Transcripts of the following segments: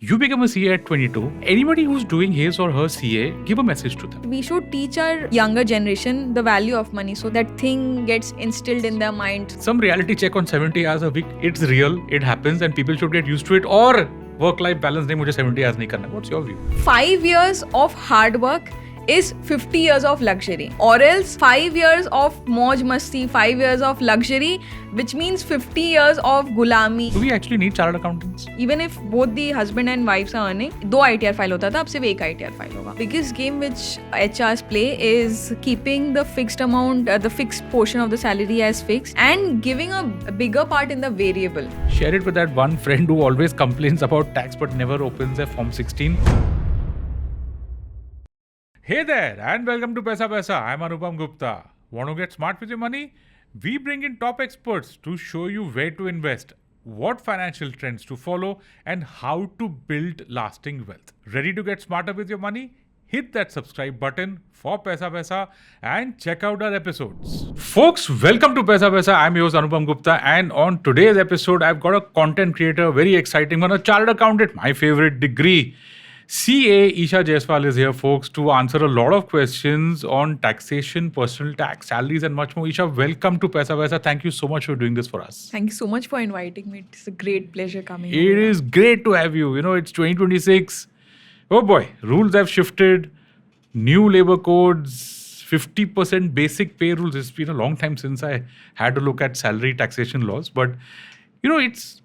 You become a CA at 22. Anybody who's doing his or her CA, give a message to them. We should teach our younger generation the value of money so that thing gets instilled in their mind. Some reality check on 70 hours a week. It's real, it happens, and people should get used to it. Or work-life balance, nahi mujhe 70 hours nahi karna. What's your view? 5 years of hard work is 50 years of luxury, or else 5 years of mauj masti, 5 years of luxury, which means 50 years of gulami. Do we actually need chartered accountants? Even if both the husband and wives are earning, 2 ITR file hota tha, ab sirf 1 ITR file hoga. Biggest game which HRs play is keeping the fixed amount, the fixed portion of the salary as fixed and giving a bigger part in the variable. Share it with that one friend who always complains about tax but never opens their Form 16. Hey there, and welcome to Paisa Vaisa. I'm Anupam Gupta. Want to get smart with your money? We bring in top experts to show you where to invest, what financial trends to follow, and how to build lasting wealth. Ready to get smarter with your money? Hit that subscribe button for Paisa Vaisa and check out our episodes. Folks, welcome to Paisa Vaisa. I'm your host Anupam Gupta, and on today's episode, I've got a content creator, very exciting one, a chartered accountant, my favorite degree. CA Isha Jaiswal is here, folks, to answer a lot of questions on taxation, personal tax, salaries, and much more. Isha, welcome to Paisa Vaisa. Thank you so much for doing this for us. Thank you so much for inviting me. It's a great pleasure coming. It is great to have you. You know, it's 2026. Oh boy, rules have shifted. New labor codes, 50% basic pay rules. It's been a long time since I had to look at salary taxation laws. But, you know, it's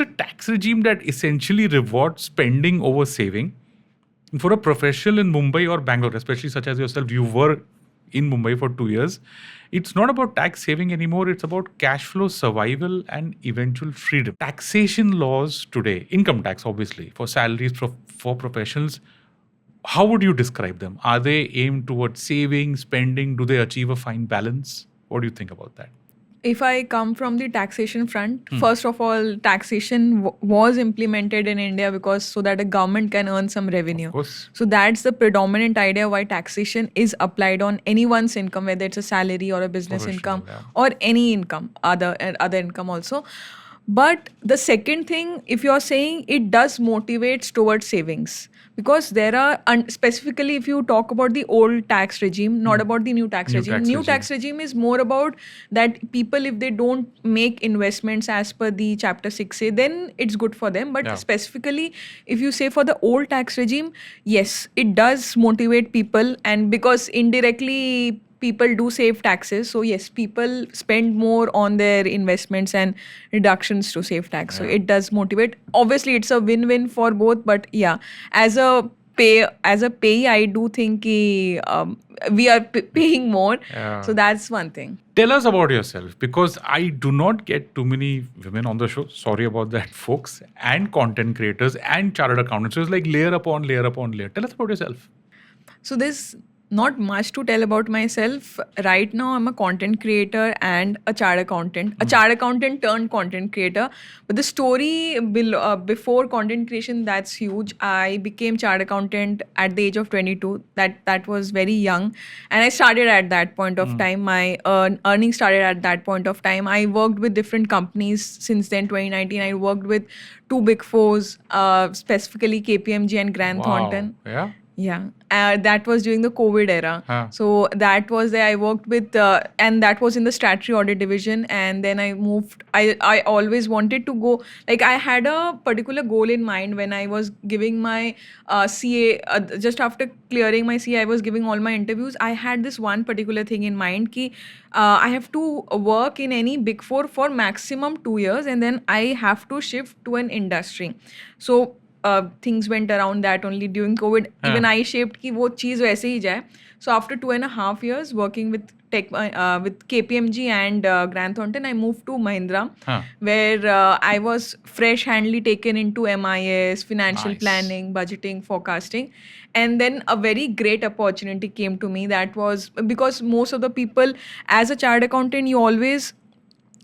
a tax regime that essentially rewards spending over saving. For a professional in Mumbai or Bangalore, especially such as yourself, you were in Mumbai for 2 years. It's not about tax saving anymore. It's about cash flow, survival, and eventual freedom. Taxation laws today, income tax obviously, for salaries for professionals, how would you describe them? Are they aimed towards saving, spending? Do they achieve a fine balance? What do you think about that? If I come from the taxation front, first of all, taxation was implemented in India because so that a government can earn some revenue. Of course. So that's the predominant idea why taxation is applied on anyone's income, whether it's a salary or a business income or any income, other income also. But the second thing, if you're saying it does motivates towards savings, because there are, specifically if you talk about the old tax regime, not about the new tax regime. New tax regime is more about that people, if they don't make investments as per the Chapter 6A, then it's good for them. But specifically, if you say for the old tax regime, yes, it does motivate people, and because indirectly people do save taxes. So yes, people spend more on their investments and reductions to save tax. So it does motivate. Obviously, it's a win-win for both. But yeah, as a payee, I do think we are paying more. Yeah. So that's one thing. Tell us about yourself, because I do not get too many women on the show. Sorry about that, folks. And content creators and chartered accountants. So it's like layer upon layer upon layer. Tell us about yourself. So there's not much to tell about myself. Right now, I'm a content creator and a chartered accountant. A chartered accountant turned content creator. But the story before content creation, that's huge. I became chartered accountant at the age of 22. That was very young. And I started at that point of time. My earnings started at that point of time. I worked with different companies since then, 2019. I worked with 2 Big Fours, specifically KPMG and Grant Thornton. Yeah. Yeah, that was during the COVID era. So that was there. I worked with, and that was in the statutory audit division. And then I moved. I always wanted to go. Like I had a particular goal in mind when I was giving my CA. Just after clearing my CA, I was giving all my interviews. I had this one particular thing in mind. Ki I have to work in any Big Four for maximum 2 years, and then I have to shift to an industry. So things went around that only during COVID. Even I shaped कि वो चीज़ वैसे ही जाए. So after 2.5 years working with with KPMG and Grant Thornton, I moved to Mahindra, where I was fresh-handedly taken into MIS, financial planning, budgeting, forecasting. And then a very great opportunity came to me. That was because most of the people, as a chartered accountant, you always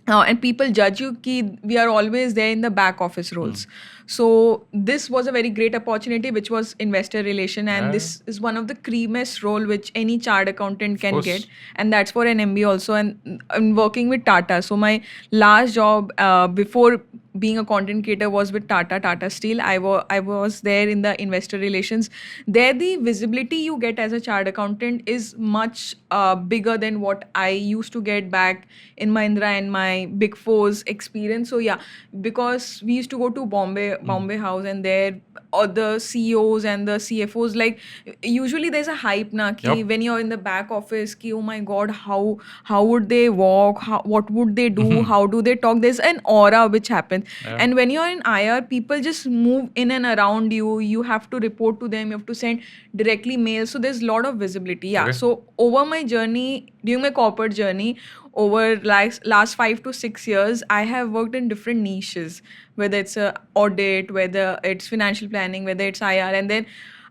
and people judge you ki we are always there in the back office roles. So this was a very great opportunity, which was investor relation, and this is one of the creamiest role which any chartered accountant can get, and that's for an MBA also. And I'm working with Tata. So my last job before being a content creator was with Tata Steel. I was there in the investor relations. There, the visibility you get as a chartered accountant is much bigger than what I used to get back in Mahindra and my Big Four's experience. So yeah, because we used to go to Bombay House, and there all the CEOs and the CFOs, like usually there's a hype na ki when you're in the back office ki, oh my god, how would they walk, what would they do, how do they talk. There's an aura which happens. And when you're in IR, people just move in and around you. You have to report to them, you have to send directly mail, so there's a lot of visibility. So over my journey, during my corporate journey, over last 5 to 6 years, I have worked in different niches, whether it's a audit, whether it's financial planning, whether it's IR. And then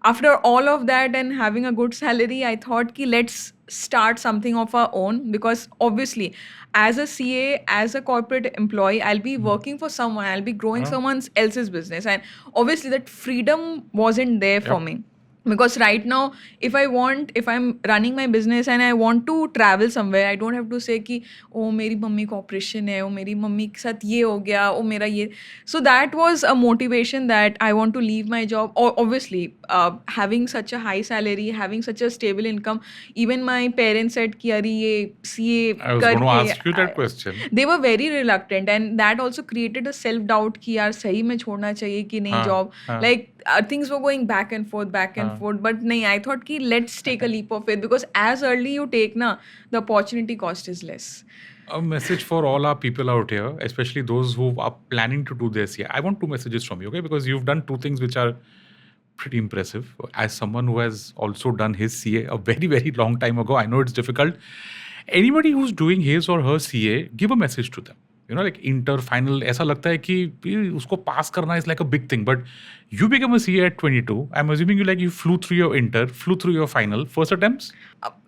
after all of that and having a good salary, I thought ki let's start something of our own, because obviously as a CA, as a corporate employee, I'll be working for someone, I'll be growing someone else's business, and obviously that freedom wasn't there for me. Because right now, if I'm running my business and I want to travel somewhere, I don't have to say कि oh मेरी mummy को operation है, oh मेरी mummy के साथ ये हो गया, oh मेरा ये. So that was a motivation that I want to leave my job. Or obviously, having such a high salary, having such a stable income, even my parents said कि अरे ये CA I was going to ask you that question. They were very reluctant, and that also created a self doubt कि यार सही में छोड़ना चाहिए कि नहीं job. Like things were going back and forth, but nahi, I thought ki let's take a leap of faith, because as early you take na, the opportunity cost is less. A message for all our people out here, especially those who are planning to do this. I want 2 messages from you, okay? Because you've done 2 things which are pretty impressive. As someone who has also done his CA a very, very long time ago, I know it's difficult. Anybody who's doing his or her CA, give a message to them. You know, like inter, final, ऐसा लगता है कि उसको pass करना is like a big thing. But you became a CA at 22. I'm assuming you flew through your inter, flew through your final. First attempts?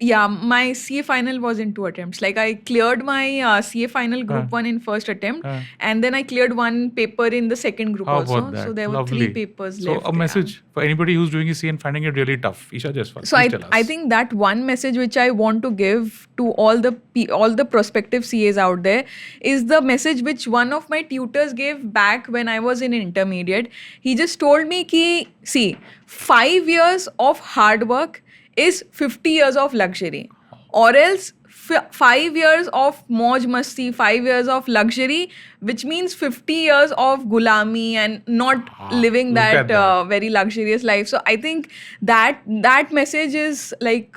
Yeah, my CA final was in 2 attempts. Like I cleared my CA final group 1 in first attempt, and then I cleared 1 paper in the second group also. About that? So there were Lovely. 3 papers so left. So a message for anybody who's doing a CA and finding it really tough. Isha Jaiswal, so I think that one message which I want to give to all the prospective CAs out there is the message which one of my tutors gave back when I was in intermediate. He just told me ki, see, 5 years of hard work is 50 years of luxury, or else 5 years of mauj masti, 5 years of luxury, which means 50 years of gulami and not living that very luxurious life. So I think that message is like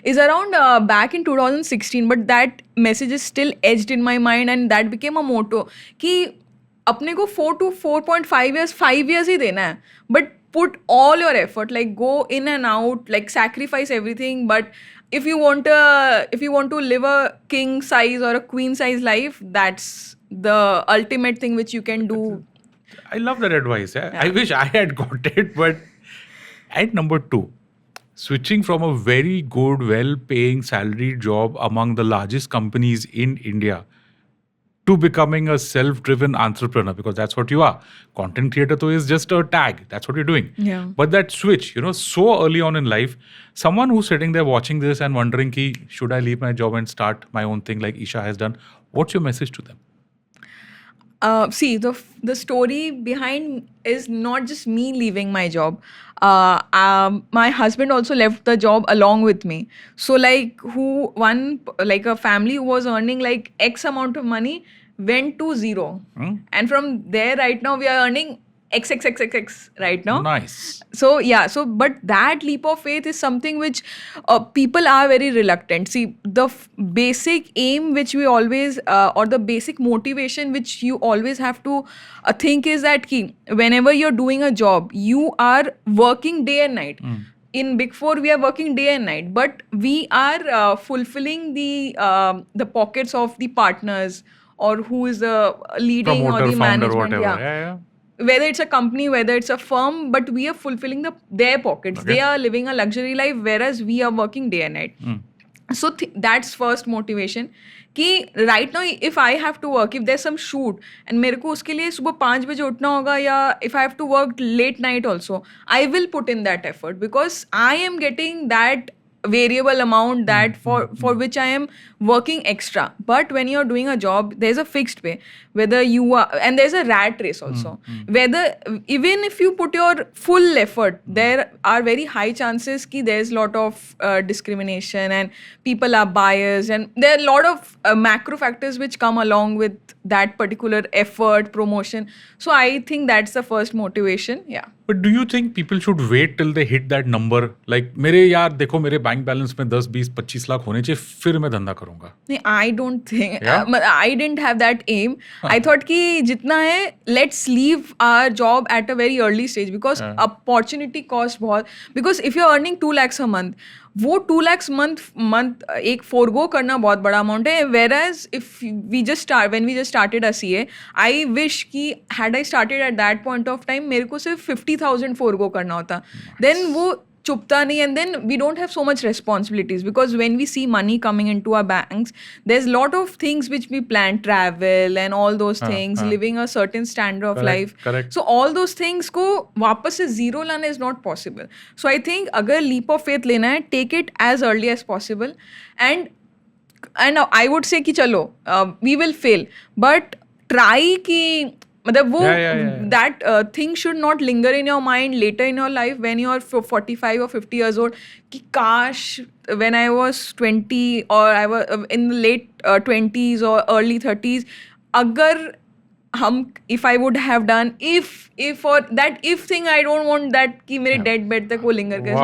is around back in 2016, but that message is still etched in my mind, and that became a motto कि अपने को 4 to 4.5 years, 5 years ही देना है, but put all your effort, like go in and out, like sacrifice everything. But if you want to live a king size or a queen size life, that's the ultimate thing which you can do. I love that advice. I wish I had got it. But at number 2, switching from a very good, well-paying salaried job among the largest companies in India to becoming a self-driven entrepreneur, because that's what you are. Content creator though is just a tag. That's what you're doing. Yeah. But that switch, so early on in life, someone who's sitting there watching this and wondering, ki, should I leave my job and start my own thing like Isha has done? What's your message to them? See, the story behind is not just me leaving my job. My husband also left the job along with me. So like a family who was earning like X amount of money went to 0. And from there right now we are earning XXXXX right now. Nice. So yeah, but that leap of faith is something which people are very reluctant. See, the basic aim which we always, or the basic motivation which you always have to think is that whenever you're doing a job, you are working day and night. In Big Four, we are working day and night, but we are fulfilling the pockets of the partners, or who is the leading promoter, or the founder, management. whatever. Yeah. Whether it's a company, whether it's a firm, but we are fulfilling their pockets. Okay. They are living a luxury life, whereas we are working day and night. So that's first motivation कि right now if I have to work, if there's some shoot and मेरे को उसके लिए सुबह 5 बजे उठना होगा या if I have to work late night also, I will put in that effort because I am getting that variable amount that for which I am working extra. But when you're doing a job, there's a fixed pay, whether you are, and there's a rat race also, whether even if you put your full effort, there are very high chances ki there's lot of discrimination and people are biased, and there are a lot of macro factors which come along with that particular effort, promotion. So I think that's the first motivation. Yeah. But do you think people should wait till they hit that number? Like मेरे यार देखो मेरे bank balance में 10, 20, 25 लाख होने चाहिए फिर मैं धंधा करूंगा. नहीं, I don't think. Yeah? I didn't have that aim. I thought कि जितना है, let's leave our job at a very early stage because opportunity cost बहुत. Because if you're earning 2 lakhs a month, वो 2 lakhs month एक forego करना बहुत बड़ा amount है. Whereas if when we just started a CA, I wish कि had I started at that point of time, मेरे को सिर्फ 50,000 forego करना होता. Then वो chupta nahi, and then we don't have so much responsibilities because when we see money coming into our banks, there's a lot of things which we plan, travel and all those things, living a certain standard of life. Correct. So all those things ko वापस से zero लाना is not possible. So I think अगर leap of faith लेना है, take it as early as possible, and I would say कि चलो we will fail, but try कि मतलब वो that thing should not linger in your mind later in your life when you are 45 or 50 years old कि काश when I was 20 or I was in the late 20s or early 30s अगर हम if I would have done if or that if thing I don't want that कि मेरे dead bed तक वो linger करे.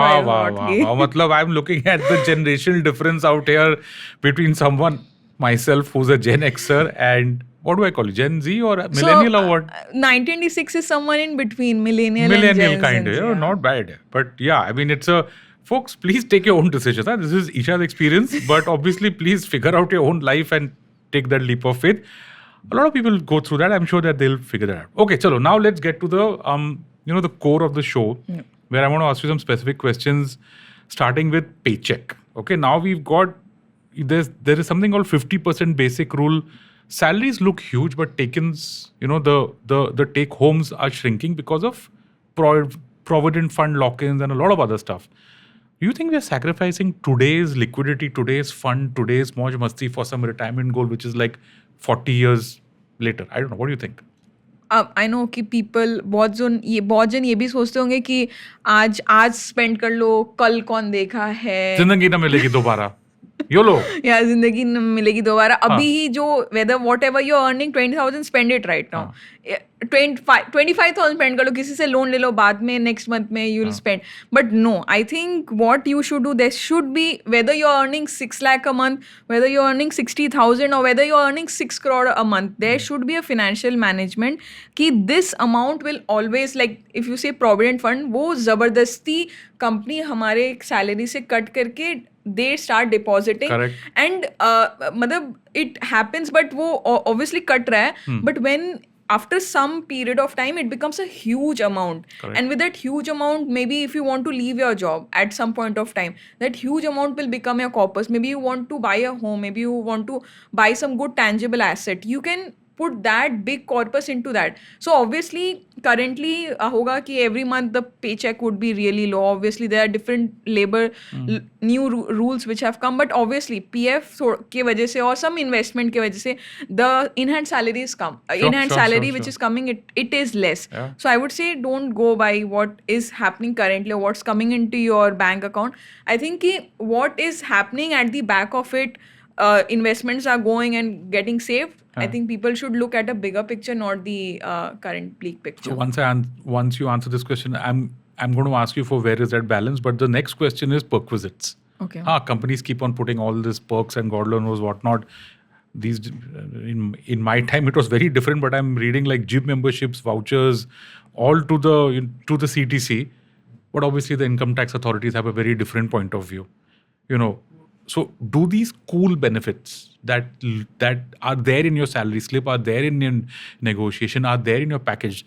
Wow. मतलब I'm looking at the generational difference out here between someone myself who's a Gen Xer and what do I call it? Gen Z or millennial or what? 1986 is someone in between millennial and Gen kind of, yeah. Not bad. But yeah, I mean, folks, please take your own decisions. Huh? This is Isha's experience, but obviously, please figure out your own life and take that leap of faith. A lot of people go through that. I'm sure that they'll figure that out. Okay, chalo. Now let's get to the the core of the show, where I want to ask you some specific questions, starting with paycheck. Okay, now we've got there is something called 50% basic rule. Salaries look huge, but takens, the take homes are shrinking because of provident fund lock-ins and a lot of other stuff. Do you think we are sacrificing today's liquidity, today's fund, today's mauj masti for some retirement goal, which is like 40 years later? I don't know. What do you think? I know कि people बहुत जन ये भी सोचते होंगे कि आज spend कर लो, कल कौन देखा है, जिंदगी ना मिलेगी दोबारा. YOLO. या जिंदगी न मिलेगी दोबारा. अभी ही जो whether whatever you're earning 20,000, spend it right now. 25,000 spend कर लो, किसी से लोन ले लो, बाद में next month में you'll spend. But no, I think what you should do, there should be, whether you're earning 6 lakh a month, whether you're earning 60,000 or whether you're earning 6 crore a month, there should be a financial management कि this amount will always, like if you say provident fund, वो जबरदस्ती company हमारे salary से cut करके they start depositing. Correct. And मतलब it happens, but वो obviously cut रहा है, but when after some period of time it becomes a huge amount. Correct. And with that huge amount, maybe if you want to leave your job at some point of time, that huge amount will become your corpus. Maybe you want to buy a home, maybe you want to buy some good tangible asset, you can put that big corpus into that. So obviously currently होगा कि every month the paycheck would be really low. Obviously there are different labor new rules which have come, but obviously PF के वजह से और some investment के वजह से the in-hand salary is come. In-hand salary which is coming, it is less. Yeah. So I would say don't go by what is happening currently or what's coming into your bank account. I think कि what is happening at the back of it, investments are going and getting saved. I think people should look at a bigger picture, not the current bleak picture. So once you answer this question, I'm going to ask you for where is that balance. But the next question is perquisites. Okay. Companies keep on putting all these perks and God knows whatnot. These in my time it was very different. But I'm reading like gym memberships, vouchers, all to the CTC. But obviously the income tax authorities have a very different point of view. So do these cool benefits that are there in your salary slip, are there in your negotiation, are there in your package,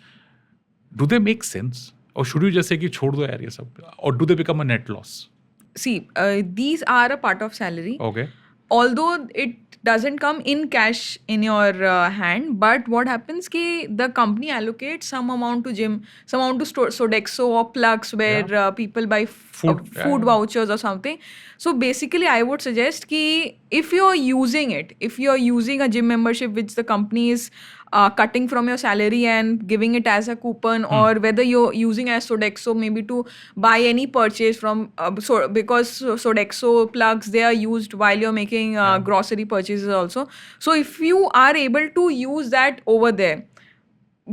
do they make sense? Or should you just say कि छोड़ दो यार ये सब? Or do they become a net loss? these are a part of salary. Okay. Although it doesn't come in cash in your hand, but what happens ki the company allocates some amount to gym, some amount to Sodexo or plugs where people buy food vouchers or something. So basically I would suggest ki if you're using a gym membership which the company is cutting from your salary and giving it as a coupon, or whether you're using as Sodexo maybe to buy any purchase from because Sodexo plugs, they are used while you're making grocery purchases also. So if you are able to use that over there,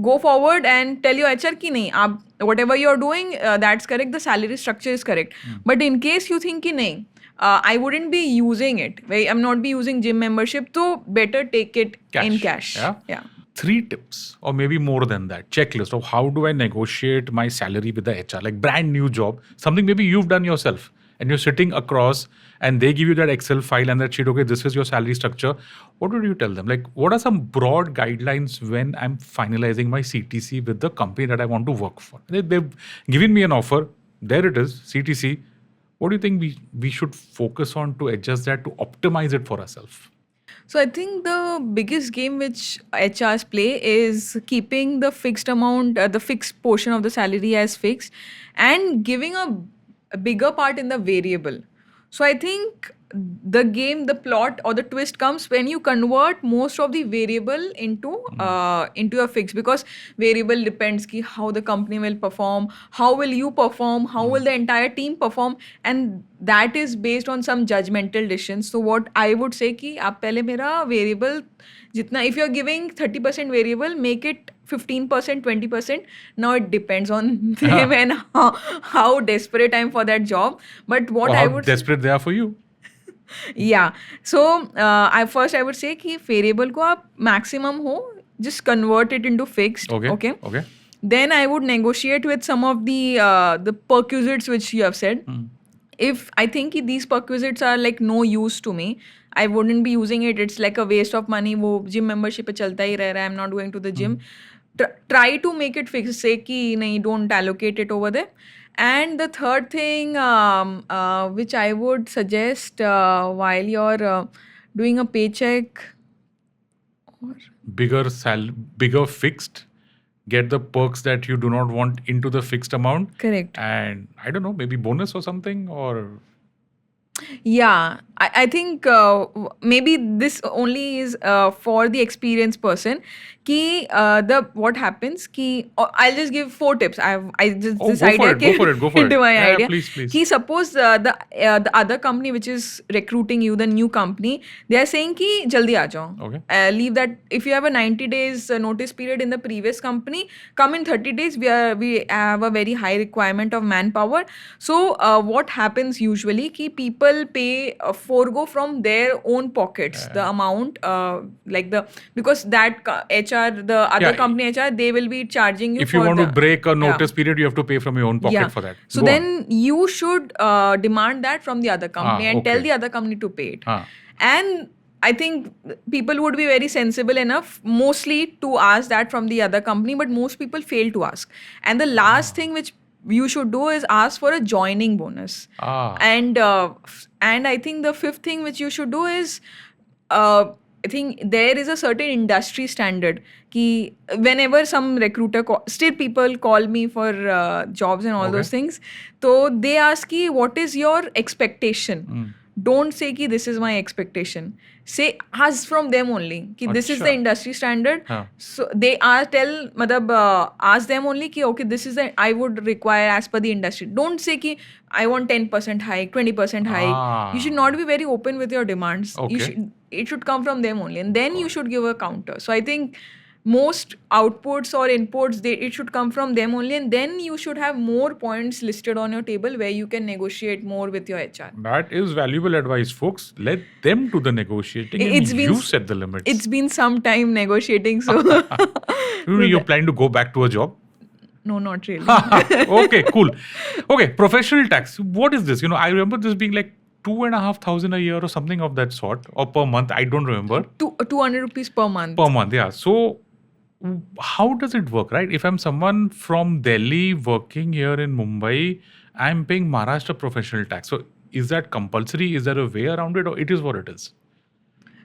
go forward and tell your HR ki nahi, whatever you're doing, that's correct, the salary structure is correct. But in case you think ki nahi, I wouldn't be using it, I'm not be using gym membership, so better take it in cash. Yeah. 3 tips or maybe more than that, checklist of how do I negotiate my salary with the HR, like brand new job, something maybe you've done yourself and you're sitting across and they give you that Excel file and that sheet, okay, this is your salary structure. What would you tell them? Like, what are some broad guidelines when I'm finalizing my CTC with the company that I want to work for? They've given me an offer. There it is, CTC. What do you think we should focus on to adjust that, to optimize it for ourselves? So I think the biggest game which HRs play is keeping the fixed amount, the fixed portion of the salary as fixed, and giving a bigger part in the variable. So I think the plot or the twist comes when you convert most of the variable into a fixed, because variable depends ki how the company will perform, how will you perform, how will the entire team perform, and that is based on some judgmental decisions. So what I would say ki aap pehle mera variable jitna, if you're giving 30% variable, make it 15%, 20%. Now it depends on them and how desperate I'm for that job. But what I would desperate they are for you. Yeah. So I would say कि variable को आप maximum हो, just convert it into fixed. Okay. Then I would negotiate with some of the perquisites which you have said. If I think these perquisites are like no use to me, I wouldn't be using it. It's like a waste of money. वो gym membership पे चलता ही रह रहा है. I'm not going to the gym. Try to make it fixed. Say कि नहीं, don't allocate it over there. And the third thing which I would suggest while you're doing a paycheck, bigger fixed, get the perks that you do not want into the fixed amount. Correct. And I don't know, maybe bonus or something, or... Yeah, I think maybe this only is for the experienced person. Ki what happens ki I'll just give 4 tips. I just this idea go for it. into my idea. Please. Ki suppose the other company which is recruiting you, the new company, they are saying ki jaldi aa jao. Okay. Leave that. If you have a 90 days notice period in the previous company, come in 30 days. We have a very high requirement of manpower. So what happens usually ki people pay forego from their own pockets the amount because that the other company HR, they will be charging you. If you want to break a notice period, you have to pay from your own pocket for that. So then you should demand that from the other company and tell the other company to pay it. And I think people would be very sensible enough mostly to ask that from the other company, but most people fail to ask. And the last thing which you should do is ask for a joining bonus. And I think the 5th thing which you should do is I think there is a certain industry standard ki whenever some recruiter still people call me for jobs and all those things, so they ask ki what is your expectation. Don't say ki this is my expectation. Say ask from them only ki this is the industry standard. So they ask them only ki okay, this is the I would require as per the industry. Don't say ki I want 10% hike, 20% hike. You should not be very open with your demands. It should come from them only, and then you should give a counter. So I think most outputs or inputs, it should come from them only, and then you should have more points listed on your table where you can negotiate more with your HR. That is valuable advice, folks. Let them do the negotiating and you set the limits. It's been some time negotiating, so... You're planning to go back to a job? No, not really. Okay, cool. Okay, professional tax. What is this? I remember this being like 2,500 a year or something of that sort, or per month. I don't remember. 200 rupees per month. Per month, yeah. So how does it work, right? If I'm someone from Delhi working here in Mumbai, I'm paying Maharashtra professional tax. So is that compulsory? Is there a way around it, or it is what it is?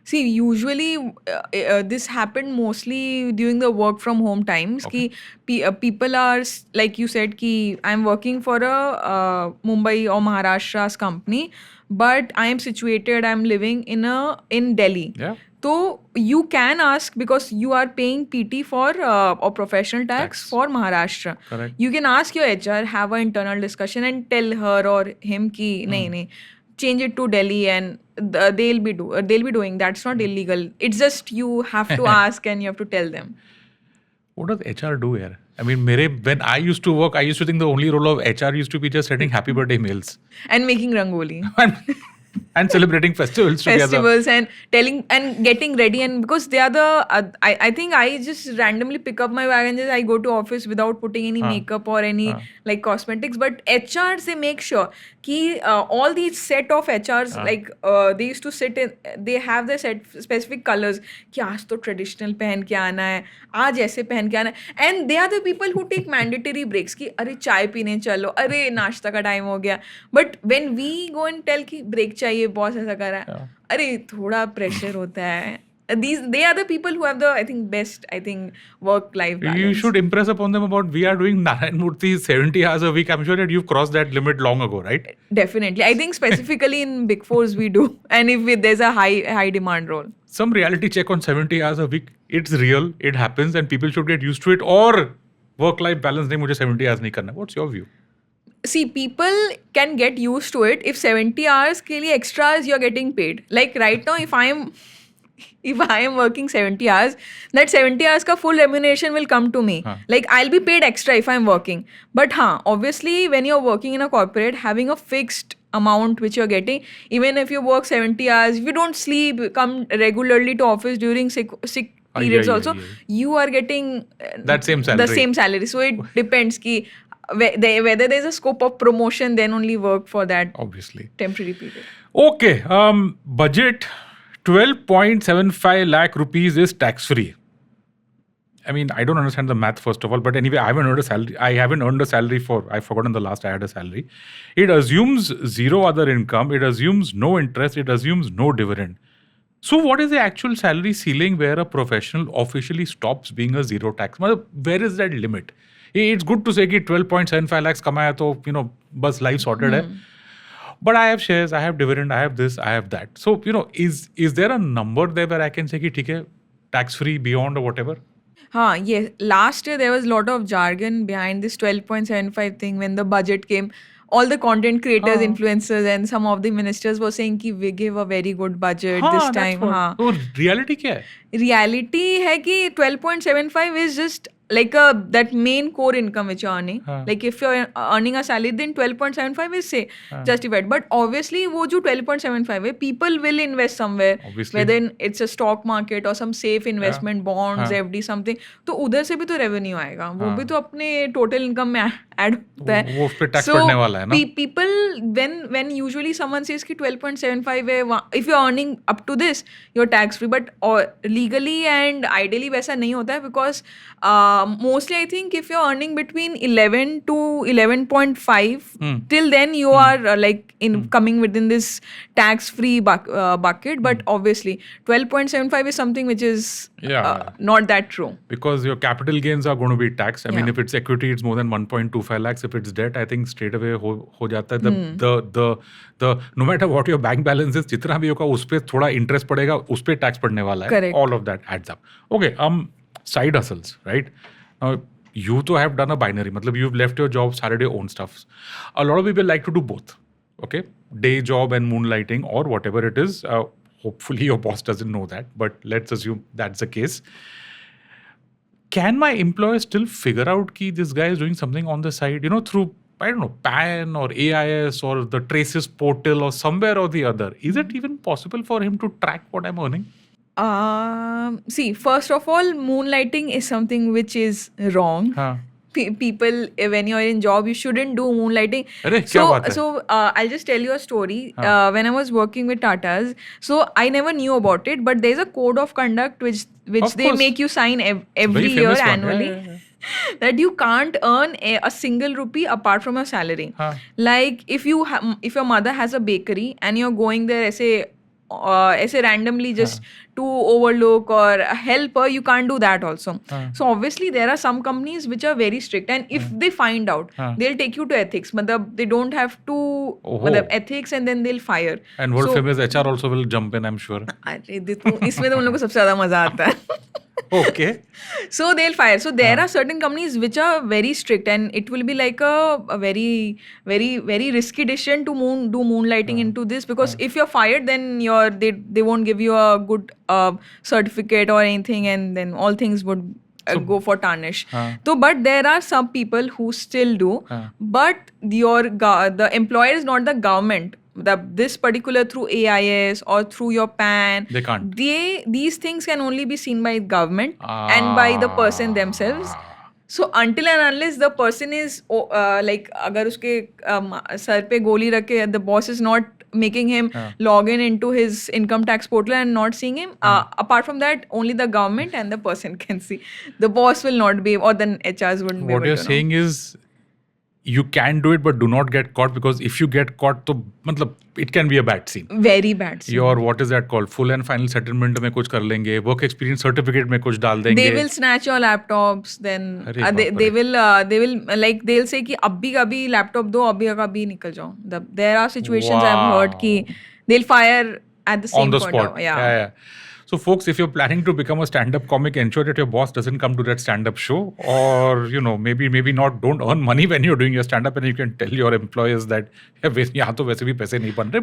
See, usually this happened mostly during the work from home times. Okay. People are, like you said, I'm working for a Mumbai or Maharashtra's company, but I am situated, I'm living in Delhi. Yeah. So you can ask, because you are paying PT for or professional tax for Maharashtra. Correct. You can ask your HR, have an internal discussion, and tell her or him ki nahi, change it to Delhi, and they'll be doing. That's not illegal. It's just you have to ask and you have to tell them. What does HR do here? I mean, when I used to work, I used to think the only role of HR used to be just sending happy birthday mails And making rangoli. and celebrating festivals together. And telling and getting ready, and because they are I think I just randomly pick up my bag and just I go to office without putting any makeup or any like cosmetics. But HRs, they make sure ki all these set of HRs like they used to sit in, they have the set specific colors कि आज तो traditional पहन के आना है, आज ऐसे पहन के आना है, and they are the people who take mandatory breaks कि अरे चाय पीने चलो, अरे नाश्ता का टाइम हो गया. But when we go and tell कि break चाहिए, बॉस ऐसा कर रहा है, अरे थोड़ा प्रेशर होता है. They are the people who have the best work-life balance. You should impress upon them about we are doing Narayan Murthy 70 hours a week. I'm sure that you've crossed that limit long ago, right? Definitely. I think specifically in Big Fours we do, and if there's a high demand role. Some reality check on 70 hours a week. It's real. It happens, and people should get used to it. Or work-life balance नहीं, मुझे 70 hours नहीं करना. What's your view? See, people can get used to it if 70 hours के लिए extras you're getting paid. Like right now, if I am working 70 hours, that 70 hours ka full remuneration will come to me. Like I'll be paid extra if I'm working. But obviously when you're working in a corporate, having a fixed amount which you're getting, even if you work 70 hours, if you don't sleep, come regularly to office during sick periods also, you are getting that same salary. The same salary. So it depends ki whether there's a scope of promotion, then only work for that obviously temporary period. Okay, budget 12.75 lakh rupees is tax-free. I mean, I don't understand the math first of all, but anyway, I haven't earned a salary I've forgotten the last I had a salary. It assumes zero other income. It assumes no interest. It assumes no dividend. So what is the actual salary ceiling where a professional officially stops being a zero tax? Where is that limit? It's good to say that 12.75 lakhs kamaya to, bus life sorted hai. But I have shares, I have dividend, I have this, I have that. So, is there a number there where I can say that okay, tax-free beyond or whatever? Yes. Last year there was a lot of jargon behind this 12.75 thing when the budget came. All the content creators, influencers, and some of the ministers were saying कि we give a very good budget this time. So reality क्या है? Reality है कि 12.75 is just like that main core income which you're earning. Like if you're earning a salary, then 12.75 is justified. But obviously वो जो 12.75 है, people will invest somewhere. Obviously. Whether it's a stock market or some safe investment, bonds, FD, something. तो उधर से भी तो revenue आएगा. वो भी तो अपने total income में add होता है. वो उस पे tax पड़ने वाला है ना? People, when usually someone says कि 12.75 है, if you're earning up to this, you're tax free. But legally and ideally वैसा नहीं होता है, because mostly I think if you're earning between 11 to 11.5, till then you are coming within this tax-free bucket. But obviously 12.75 is something which is not that true. Because your capital gains are going to be taxed. I mean, if it's equity, it's more than 1.25 lakhs. If it's debt, I think straight away ho jata hai. The no matter what your bank balance is, जितना भी होगा उस पे थोड़ा interest पड़ेगा, उस पे tax पड़ने वाला है. Correct. All of that adds up. Okay, side hustles, right? Now, you too have done a binary. Matlab, you've left your job, started your own stuff. A lot of people like to do both. Okay, day job and moonlighting or whatever it is. Hopefully your boss doesn't know that, but let's assume that's the case. Can my employer still figure out that this guy is doing something on the side, through, I don't know, PAN or AIS or the Traces portal or somewhere or the other? Is it even possible for him to track what I'm earning? See, first of all, moonlighting is something which is wrong. People, when you're in job, you shouldn't do moonlighting. So I'll just tell you a story. When I was working with Tatas, so I never knew about it, but there's a code of conduct which they make you sign every year annually. that you can't earn a single rupee apart from your salary. Like if your mother has a bakery and you're going there ऐसे randomly just to overlook or help her, you can't do that also. So obviously there are some companies which are very strict, and if they find out, they'll take you to ethics. They don't have to ethics, and then they'll fire. And world famous HR also will jump in, I'm sure. इसमें तो उन लोगों को सबसे ज़्यादा मजा आता है. Okay. So they'll fire. So there are certain companies which are very strict, and it will be like a very, very, very risky decision to do moonlighting into this, because if you're fired, then they won't give you a good certificate or anything, and then all things would go for tarnish. So, but there are some people who still do, but the employer is not the government. This particular through AIS or through your PAN, they can't. These things can only be seen by government and by the person themselves. So until and unless the person is like, अगर उसके sir पे गोली रख के the boss is not making him log into his income tax portal and not seeing him, apart from that, only the government and the person can see. The boss will not be, or the HRs wouldn't be able to know. What you're saying is, you can do it, but do not get caught, because if you get caught, तो मतलब it can be a bad scene. Very bad scene. Your what is that called? Full and final settlement में कुछ कर लेंगे, work experience certificate में कुछ डाल देंगे. They will snatch your laptops. Then they will like they'll say कि अभी का भी laptop दो, अभी का भी निकल जाओ. There are situations I've heard कि they'll fire at the same on the point. spot. Yeah. So folks, if you're planning to become a stand-up comic, ensure that your boss doesn't come to that stand-up show, or maybe not, don't earn money when you're doing your stand-up, and you can tell your employers that यहाँ तो वैसे भी पैसे नहीं बन रहे.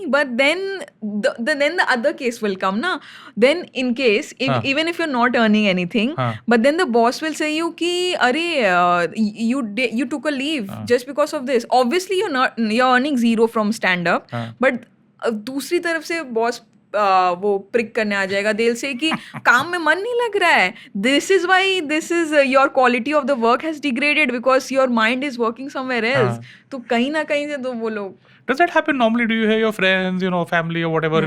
But then the other case will come na. Then in case even if you're not earning anything, but then the boss will say you कि अरे you took a leave just because of this. Obviously you're earning zero from stand-up, but दूसरी तरफ से boss वो prick करने आ जाएगा. They'll say कि काम में मन नहीं लग रहा है. This is why your quality of the work has degraded, because your mind is working somewhere else. तो कहीं ना कहीं से तो वो लोग. Does that happen normally? Do you hear your friends, family or whatever,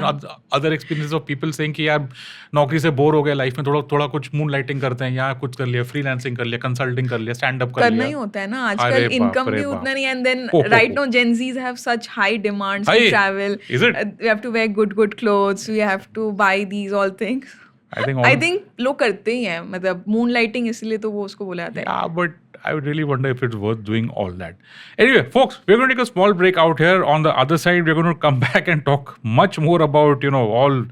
other experiences of people saying कि यार नौकरी से बोर हो गए लाइफ में, थोड़ा कुछ मूनलाइटिंग करते हैं, यहाँ कुछ कर लिया, फ्रीलांसिंग कर लिया, कंसल्टिंग कर लिया, स्टैंड अप कर लिया. करना ही होता है ना आजकल. इनकम भी उतना नहीं, and then right now Gen Zs have such high demands to travel. Is it? We have to wear good clothes. We have to buy these all things. I think लोग करते ही हैं, मतलब moonlighting, इसलिए तो वो उसको बोला जाता है. Yeah, but I would really wonder if it's worth doing all that. Anyway, folks, we're going to take a small break out here. On the other side, we're going to come back and talk much more about, all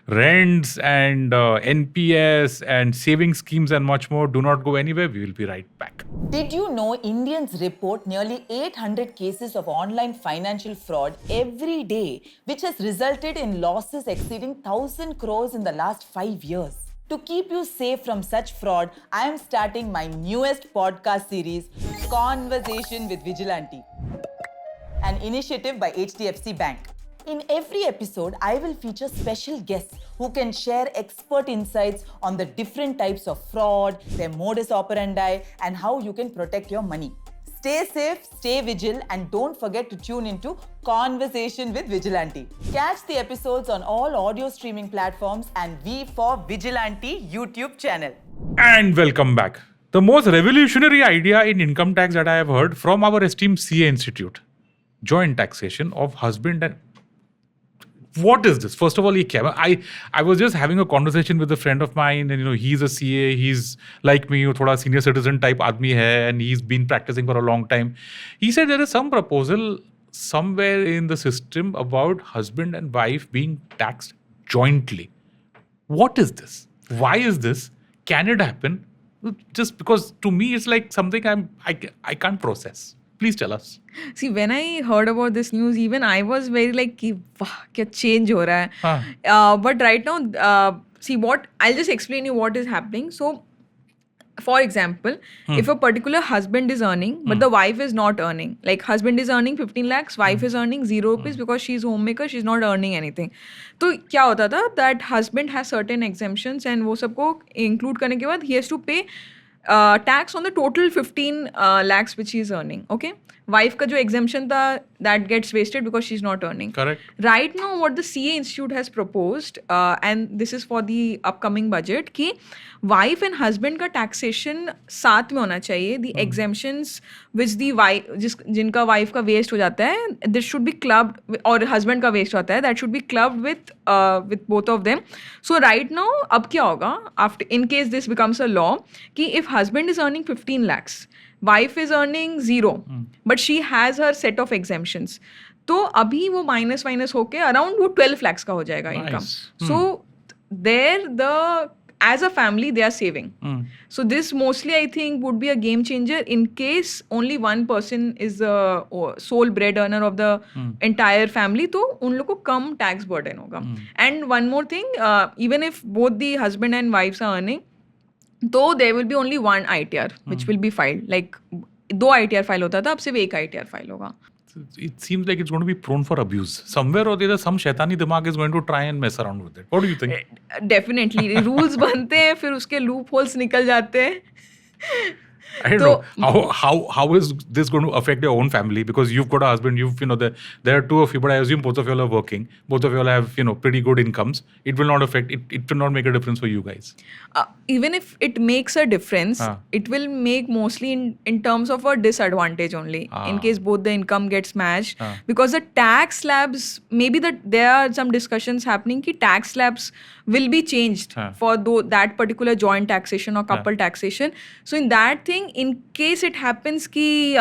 rents and NPS and saving schemes and much more. Do not go anywhere. We will be right back. Did you know Indians report nearly 800 cases of online financial fraud every day, which has resulted in losses exceeding 1,000 crores in the last 5 years? To keep you safe from such fraud, I am starting my newest podcast series, Conversation with Vigilante, an initiative by HDFC Bank. In every episode, I will feature special guests who can share expert insights on the different types of fraud, their modus operandi, and how you can protect your money. Stay safe, stay vigilant, and don't forget to tune into Conversation with Vigilante. Catch the episodes on all audio streaming platforms and V for Vigilante YouTube channel. And welcome back. The most revolutionary idea in income tax that I have heard from our esteemed CA Institute, joint taxation of husband and... What is this? First of all, I was just having a conversation with a friend of mine, and he's a CA, he's like me, thoda senior citizen type aadmi hai, and he's been practicing for a long time. He said there is some proposal somewhere in the system about husband and wife being taxed jointly. What is this? Why is this? Can it happen? Just because to me it's like something I can't process. Please tell us. See, when I heard about this news, even I was very like, wow, क्या change हो रहा है. But right now, I'll just explain you what is happening. So, for example, if a particular husband is earning, but the wife is not earning, like husband is earning 15 lakhs, wife is earning 0 rupees because she's homemaker, she's not earning anything. तो क्या होता था, that husband has certain exemptions, and वो सबको include करने के बाद he has to pay tax on the total 15 lakhs which he is earning. Okay, wife का जो exemption था, that gets wasted because she's not earning. Correct. Right now, what the CA Institute has proposed, and this is for the upcoming budget, कि wife and husband का taxation साथ में होना चाहिए. The exemptions which the wife, जिनका wife का waste हो जाता है, this should be clubbed, और husband का waste होता है, that should be clubbed with both of them. So right now, अब क्या होगा? After, in case this becomes a law, कि if husband is earning 15 lakhs, wife is earning 0, but she has her set of exemptions. तो अभी वो minus होके around वो 12 lakhs का हो जाएगा income. So there the as a family they are saving. So this mostly I think would be a game changer in case only one person is the sole bread earner of the entire family, तो उन लोग को कम tax burden होगा. And one more thing, even if both the husband and wives are earning, तो there will be only one ITR which will be filed. Like 2 ITR file होता था, अब सिर्फ 1 ITR फाइल होगा. It seems like it's going to be prone for abuse. Somewhere or the other, some shaitani dimag is going to try and mess around with it. What do you think? Definitely. Rules बनते हैं, फिर उसके loopholes निकल जाते हैं. I don't know. How is this going to affect your own family? Because you've got a husband, there are 2 of you, but I assume both of you all are working. Both of you all have, pretty good incomes. It will not affect, it will not make a difference for you guys. Even if it makes a difference, it will make mostly in terms of a disadvantage only. In case both the income gets matched. Because the tax slabs, maybe there are some discussions happening ki tax slabs will be changed for that particular joint taxation or couple taxation. So in that thing, in case it happens ki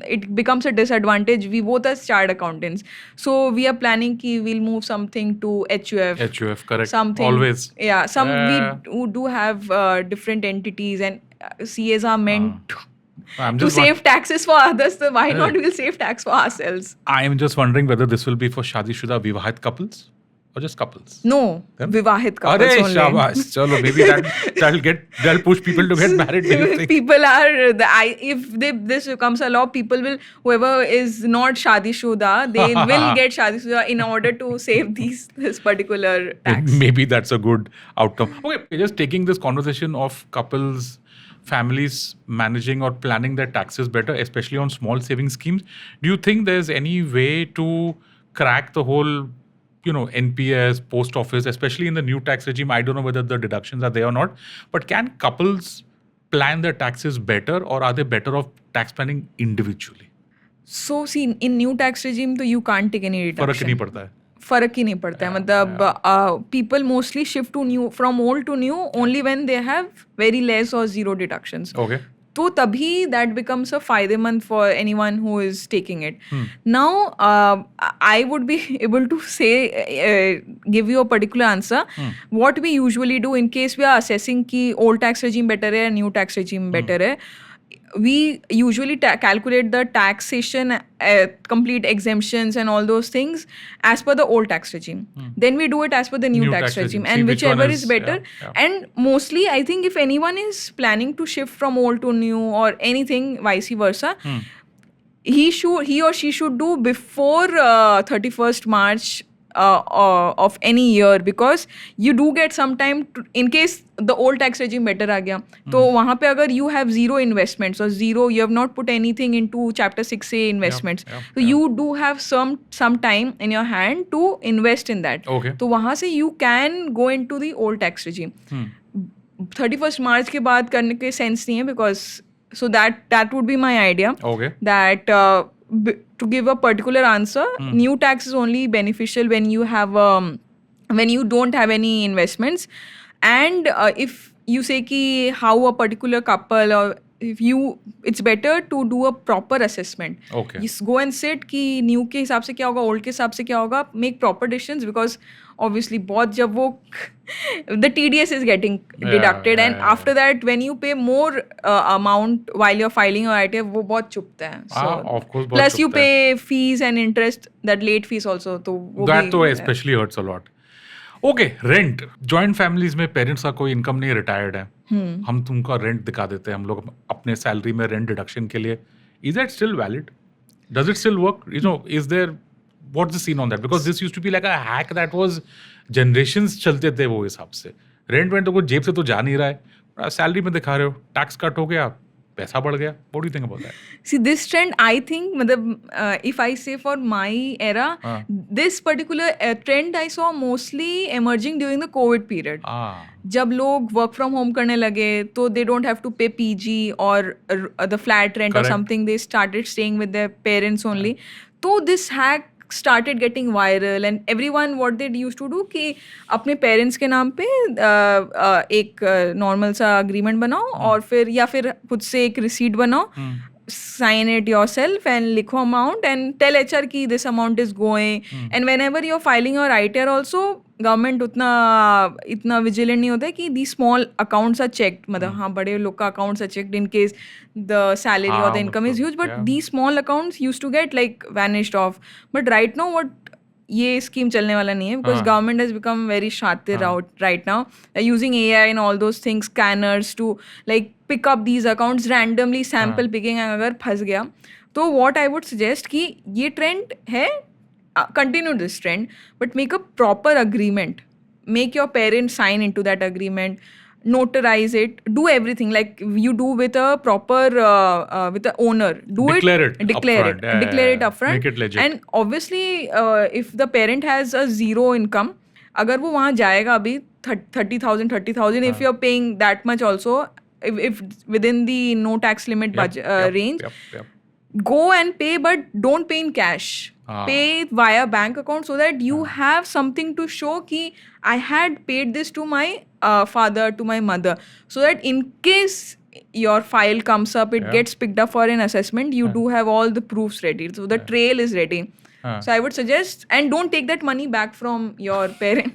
it becomes a disadvantage, we both are chartered accountants. So we are planning ki we'll move something to HUF. HUF, correct. Something. Always. Yeah, we do have different entities, and CAs are meant to save taxes for others. So why not we'll save tax for ourselves? I am just wondering whether this will be for Shadi-Shuda Vivahit couples or just couples. No, Vivahit couples only. Shabash. Chalo, maybe that'll push people to get married. People are this becomes a law, people will, whoever is not Shadi-Shuda, they will get Shadi-Shuda in order to save this particular tax. Maybe that's a good outcome. Okay, just taking this conversation of couples, families managing or planning their taxes better, especially on small saving schemes. Do you think there's any way to crack the whole NPS, post office, especially in the new tax regime? I don't know whether the deductions are there or not, but can couples plan their taxes better, or are they better off tax planning individually? So see, in new tax regime, तो you can't take any deduction. फर्क ही नहीं पड़ता है. मतलब people mostly shift to new, from old to new only when they have very less or zero deductions. Okay. तो तभी that becomes a फायदेमंद for anyone who is taking it. Now, I would be able to say, give you a particular answer. What we usually do in case we are assessing कि old tax regime better है, new tax regime better है, we usually calculate the taxation, complete exemptions and all those things as per the old tax regime. Then we do it as per the new tax regime. And whichever is better. Yeah. And mostly, I think if anyone is planning to shift from old to new or anything, vice versa, he or she should do before 31st March of any year, because you do get some time to, in case the old tax regime better आ गया, तो वहाँ पे अगर you have zero investments or you have not put anything into chapter 6A investments, so you do have some time in your hand to invest in that. Okay. तो वहाँ से you can go into the old tax regime. 31st March के बाद करने के sense नहीं है, because so that would be my idea. Okay. That to give a particular answer, new tax is only beneficial when you have when you don't have any investments, and if you say ki how a particular couple, or it's better to do a proper assessment. Okay. You go and sit कि new के हिसाब से क्या होगा, old के हिसाब से क्या होगा, make proper decisions, because obviously बहुत जब वो the TDS is getting deducted, and after that when you pay more amount while you're filing your ITF, वो बहुत चुभता है. So of course, plus you pay fees and interest, that late fees also, तो वो that तो especially hurts a lot. Okay, rent. Joint families में parents का कोई income नहीं, retired है, हम तुमको rent दिखा देते हैं, हम लोग अपने salary में rent deduction के लिए. Is that still valid? Does it still work? Is there, what's the scene on that? Because this used to be like a hack that was generations चलते थे वो हिसाब से. Rent तो कुछ जेब से तो जा नहीं रहा है, सैलरी में दिखा रहे हो, टैक्स कट हो गया, पैसा बढ़ गया. What do you think about that? See, this trend, I think, if I say for my era, this particular trend I saw mostly emerging during the COVID period. जब लोग work from home करने लगे, तो they don't have to pay PG or the flat rent or something. They started staying with their parents only. So this hack started getting viral and everyone what they used to do कि अपने parents के नाम पे एक normal सा agreement बनाओ और फिर खुद से एक रिसीट बनाओ, sign it yourself and लिखो amount and tell HR कि this amount is going. And whenever you're filing your ITR also, government इतना vigilant नहीं होता है कि these small accounts are checked. मतलब हाँ, बड़े लोग का accounts are checked in case the salary or the income is huge, but these small accounts used to get like vanished off. But right now what ये scheme चलने वाला नहीं है because government has become very शातिर right now, using AI and all those things, scanners to like pick up these accounts randomly, sample picking. अगर फंस गया तो what I would suggest कि ये trend है, continue this trend, but make a proper agreement, make your parents sign into that agreement, notarize it, do everything like you do with a proper with the owner. Declare it upfront, make it legit. And obviously if the parent has a zero income, अगर वो वहाँ जाएगा अभी 30,000 if you're paying that much also, if within the no tax limit budget range, go and pay, but don't pay in cash. Pay via bank account so that you have something to show कि I had paid this to my father, to my mother, so that in case your file comes up, it gets picked up for an assessment, you do have all the proofs ready, so the trail is ready. So I would suggest, and don't take that money back from your parent.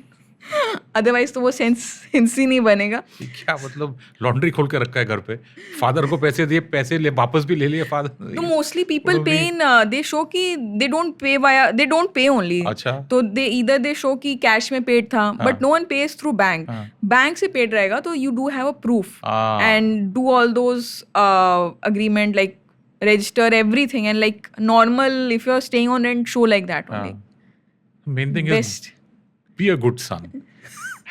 Otherwise तो वो sense ही नहीं बनेगा. क्या मतलब laundry खोल के रखा है घर पे, फादर को पैसे दिए, पैसे ले वापस भी ले लिए फादर. तो मोस्टली पीपल पे इन दे शो कि दे डोंट पे ओनली. अच्छा. तो दे शो कि कैश में पेड था, but no one pays through bank. Bank से पेड रहेगा तो you do have a proof and do all those agreement like register everything and like normal if you're staying on rent, show like that only. Main thing Best. is be a good son.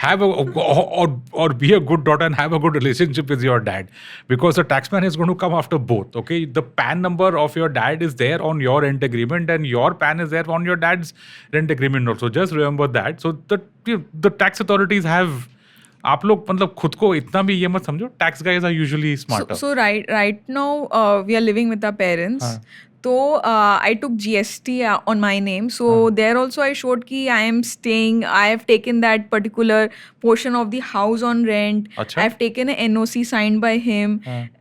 Have or be a good daughter and have a good relationship with your dad, because the taxman is going to come after both. Okay, the PAN number of your dad is there on your rent agreement and your PAN is there on your dad's rent agreement also. Just remember that. So the tax authorities have, आप लोग मतलब खुद को इतना भी ये मत समझो, tax guys are usually smarter. So right now we are living with our parents. So I took GST on my name. So there also I showed कि I am staying, I have taken that particular portion of the house on rent. Achha. I have taken an NOC signed by him.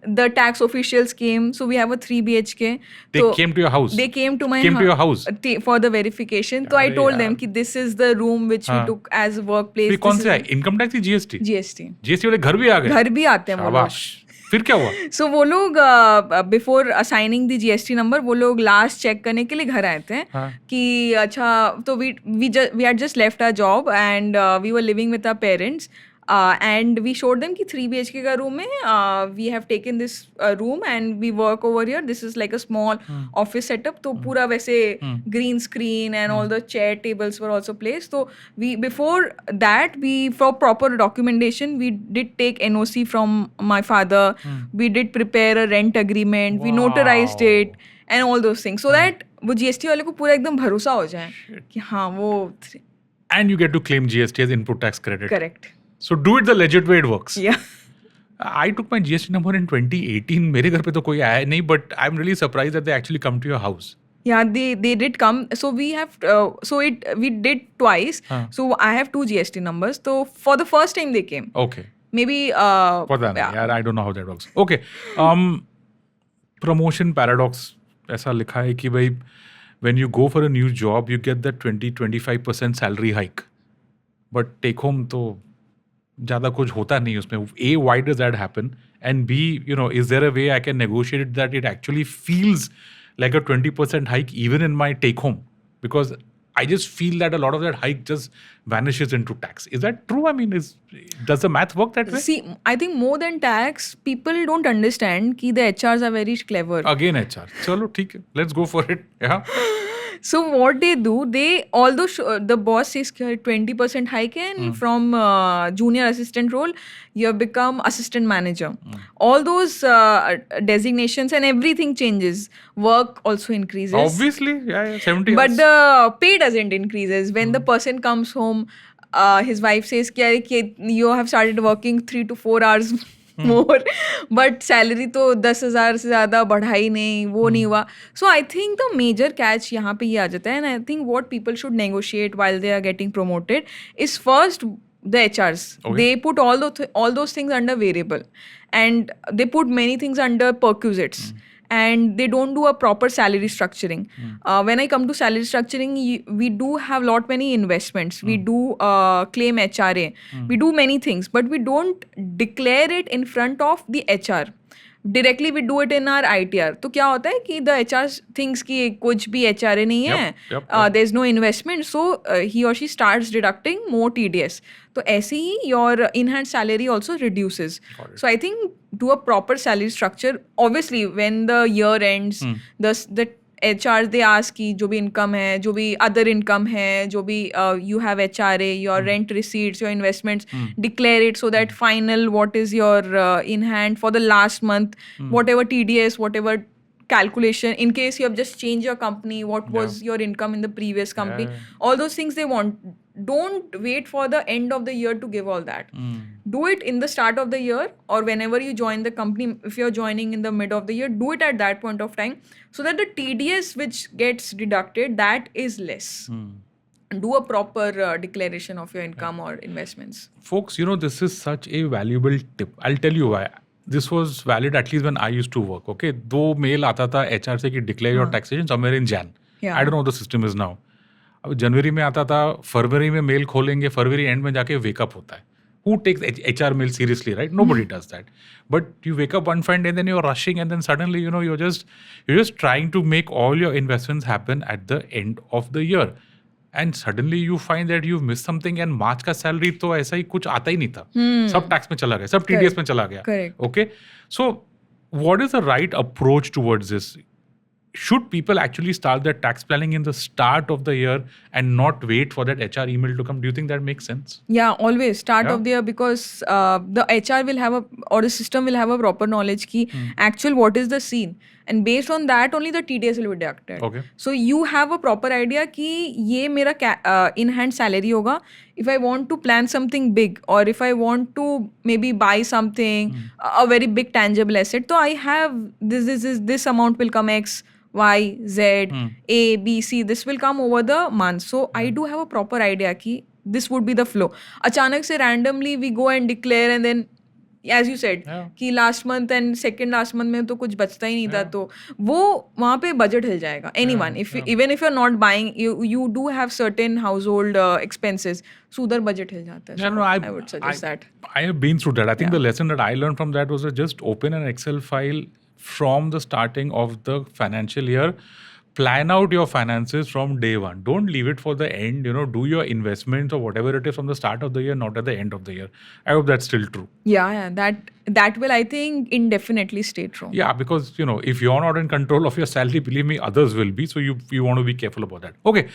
The tax officials came. So we have a 3 BHK. They came to your house? They came to my house? For the verification. So I told them कि this is the room which we took as workplace. कौन से है? Income tax या GST? GST वाले घर भी आ गए? घर भी आते हैं वो लोग. फिर क्या हुआ? So वो लोग before assigning the GST number वो लोग लास्ट चेक करने के लिए घर आए थे कि अच्छा, तो we had just left our job and we were living with our parents and we showed them कि 3 BHK का room है, we have taken this room and we work over here. This is like a small office setup. तो पूरा वैसे green screen and all the chair tables were also placed. So we before that for proper documentation we did take NOC from my father. We did prepare a rent agreement. We notarized it and all those things so that वो GST वाले को पूरा एकदम भरोसा हो जाए कि हाँ वो. And you get to claim GST as input tax credit. Correct. So do it the legit way it works. Yeah. I took my GST number in 2018. मेरे घर पे तो कोई आया नहीं, but I'm really surprised that they actually come to your house. Yeah, they did come. So we have we did twice. So I have 2 GST numbers. So for the first time they came. Okay. Maybe पता नहीं यार, I don't know how that works. Okay. Promotion paradox ऐसा लिखा है कि भाई when you go for a new job you get that 20-25% salary hike, but take home तो ज़्यादा कुछ होता नहीं उसमें. A, why does that happen? And B, is there a way I can negotiate it that it actually feels like a 20% hike even in my take home? Because I just feel that a lot of that hike just vanishes into tax. Is that true? I mean, does the math work that way? See, I think more than tax, people don't understand कि the HRs are very clever. Again HR. चलो ठीक है, let's go for it. Yeah. So what they do, although the boss says 20% hike and from junior assistant role, you have become assistant manager. All those designations and everything changes. Work also increases. Obviously, yeah, 70 But hours. the pay doesn't increases. When the person comes home, his wife says कि you have started working 3 to 4 hours more, but salary तो 10,000 से ज़्यादा बढ़ा ही नहीं, वो नहीं हुआ. So I think the major catch यहाँ पे ये आ जाता है, and I think what people should negotiate while they are getting promoted is first the HRs. Okay. They put all those things under variable, and they put many things under perquisites. And they don't do a proper salary structuring. When I come to salary structuring, we do have many investments. We do claim HRA. We do many things, but we don't declare it in front of the HR. Directly we do it in our ITR. तो क्या होता है कि the HR thinks कि कुछ भी HRA नहीं है, there's no investment, so he or she starts deducting more TDS. तो ऐसे ही your in-hand salary also reduces. So I think do a proper salary structure. Obviously, when the year ends, the HR they ask कि जो भी income है, जो भी other income है, जो भी you have HRA, your rent receipts, your investments, declare it so that final what is your in hand for the last month, whatever TDS, whatever calculation, in case you have just changed your company, what was your income in the previous company, all those things they want. Don't wait for the end of the year to give all that. Do it in the start of the year, or whenever you join the company. If you're joining in the mid of the year, do it at that point of time, so that the TDS which gets deducted, that is less. Do a proper declaration of your income or investments. Folks, this is such a valuable tip. I'll tell you why. This was valid at least when I used to work. Okay, दो mail आता था HR से कि declare your taxation somewhere in Jan. Yeah. I don't know how the system is now. अब जनवरी में आता था, फरवरी में मेल खोलेंगे, फरवरी एंड में जाके वेकअप होता है. Who takes HR mail seriously, right? Nobody does that. But you wake up one fine day and then you're rushing, and then suddenly, you're just trying to make all your investments happen at the end of the year. And suddenly you find that you've missed something, and March का salary तो ऐसा ही कुछ आता ही नहीं था. सब tax में चला गया, सब TDS में चला गया. Correct. Okay? So what is the right approach towards this? Should people actually start their tax planning in the start of the year and not wait for that HR email to come? Do you think that makes sense? Yeah, always start of the year, because the HR will have or the system will have a proper knowledge ki actual what is the scene, and based on that only the TDS will be deducted. Okay. So you have a proper idea ki ye mera in hand salary hoga. If I want to plan something big, or if I want to maybe buy something, a very big tangible asset, so I have this amount will come X, Y, Z, A, B, C, this will come over the month. So I do have a proper idea ki this would be the flow. Achanak se randomly we go and declare, and then as you said कि last month and second last month में तो कुछ बचता ही नहीं था, तो वो वहाँ पे budget हिल जाएगा. Anyone, even if you're not buying, you do have certain household expenses, so उधर budget हिल जाता है. Yeah, So no, I would suggest that. I have been through that. I think the lesson that I learned from that was to just open an Excel file from the starting of the financial year. Plan out your finances from day one. Don't leave it for the end. Do your investments or whatever it is from the start of the year, not at the end of the year. I hope that's still true. Yeah, that will, I think, indefinitely stay true. Yeah, because if you're not in control of your salary, believe me, others will be. So you want to be careful about that. Okay.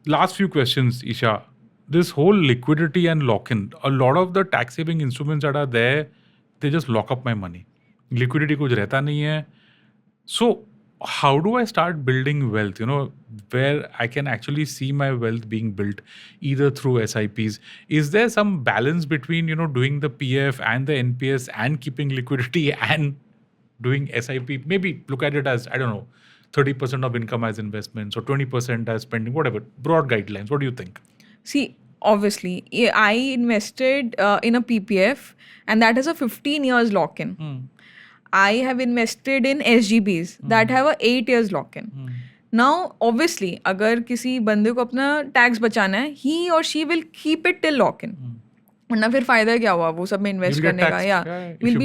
Last few questions, Isha. This whole liquidity and lock-in. A lot of the tax saving instruments that are there, they just lock up my money. Liquidity कुछ रहता नहीं है. So how do I start building wealth, where I can actually see my wealth being built either through SIPs? Is there some balance between, doing the PF and the NPS and keeping liquidity and doing SIP? Maybe look at it as, 30% of income as investments or 20% as spending, whatever. Broad guidelines. What do you think? See, obviously, I invested in a PPF, and that has a 15 years lock-in. I have invested in SGBs that have a 8 years lock-in. Now, obviously, अगर किसी बंदे को अपना tax बचाना है, he or she will keep it till lock-in. वरना फिर फायदा क्या हुआ वो सब में इन्वेस्ट करने का? Will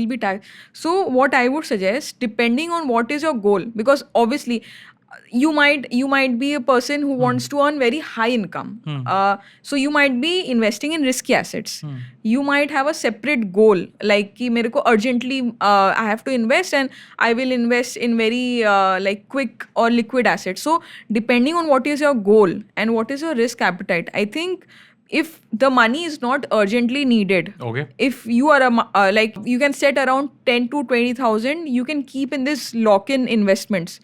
be taxed. So what I would suggest, depending on what is your goal, because obviously you might be a person who wants to earn very high income. So you might be investing in risky assets. You might have a separate goal, like कि मेरे को urgently I have to invest, and I will invest in very like quick or liquid assets. So depending on what is your goal and what is your risk appetite, I think if the money is not urgently needed, Okay. if you are like you can set around 10 to 20,000, you can keep in this lock-in investments.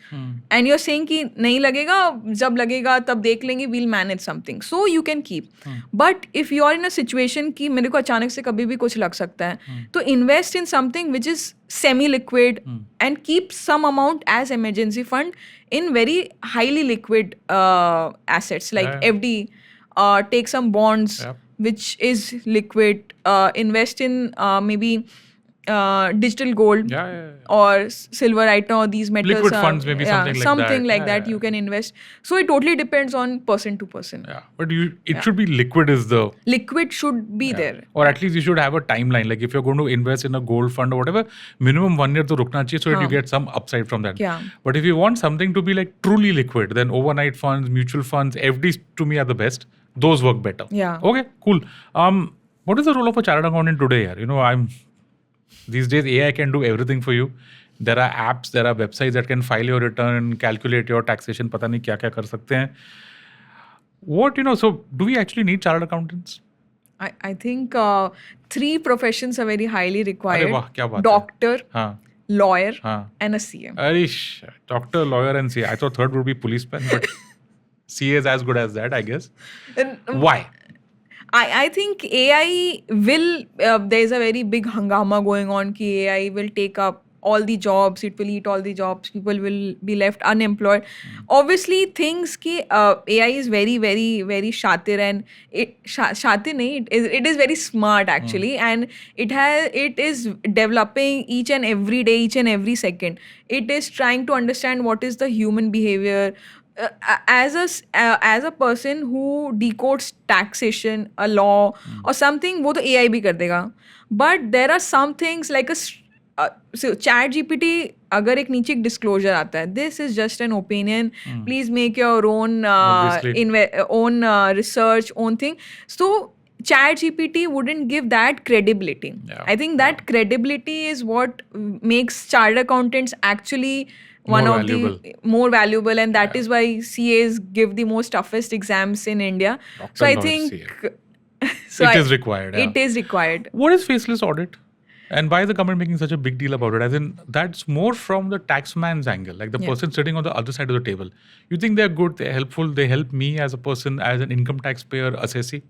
And you're saying कि नहीं लगेगा, जब लगेगा तब देख लेंगे, we'll manage something. So you can keep. But if you are in a situation कि मेरे को अचानक से कभी भी कुछ लग सकता है, तो invest in something which is semi-liquid and keep some amount as emergency fund in very highly liquid assets like FD. Take some bonds, which is liquid, invest in maybe digital gold or silver right now. These metals liquid funds, maybe something like that. You can invest. So it totally depends on person to person. Yeah, but it should be liquid is the... Liquid should be there. Or at least you should have a timeline. Like if you're going to invest in a gold fund or whatever, minimum 1 year to rukna chahiye so that you get some upside from that. Yeah. But if you want something to be like truly liquid, then overnight funds, mutual funds, FDs to me are the best. Those work better. Yeah. Okay, cool. What is the role of a chartered accountant today? You know, these days AI can do everything for you. There are apps, there are websites that can file your return, calculate your taxation. पता नहीं क्या क्या कर सकते हैं. What, you know, so do we actually need chartered accountants? I think 3 professions are very highly required. अरे वाह, क्या बात है. Doctor, हाँ. lawyer, हाँ. and a CA. Arish, doctor, lawyer, and CA. I thought third would be policeman, but CA is as good as that, I guess. Why? I think AI will, there's a very big hangama going on ki AI will take up all the jobs, it will eat all the jobs, people will be left unemployed. Obviously, things ki AI is very, very, very shatir, and it is very smart actually, and it is developing each and every day, each and every second. It is trying to understand what is the human behavior. As a person who decodes taxation, a law or something, वो तो AI भी कर देगा. But there are some things like so ChatGPT, अगर एक नीचे एक disclosure आता है, this is just an opinion, please make your own research, own thing. So ChatGPT wouldn't give that credibility. Yeah. I think that credibility is what makes chartered accountants actually the more valuable, and that is why CAs give the most toughest exams in India. So I think it is required. It is required. What is faceless audit? And why is the government making such a big deal about it? As in, that's more from the taxman's angle, like the person sitting on the other side of the table. You think they're good, they're helpful, they help me as a person, as an income taxpayer, assessee?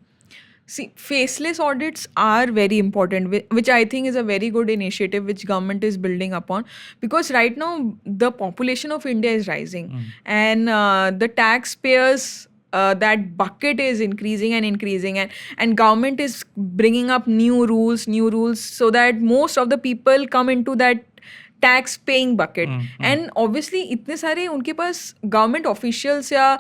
See, faceless audits are very important, which I think is a very good initiative which government is building upon, because right now the population of India is rising and the taxpayers, that bucket is increasing and government is bringing up new rules so that most of the people come into that tax paying bucket. And obviously इतने सारे उनके पास government officials या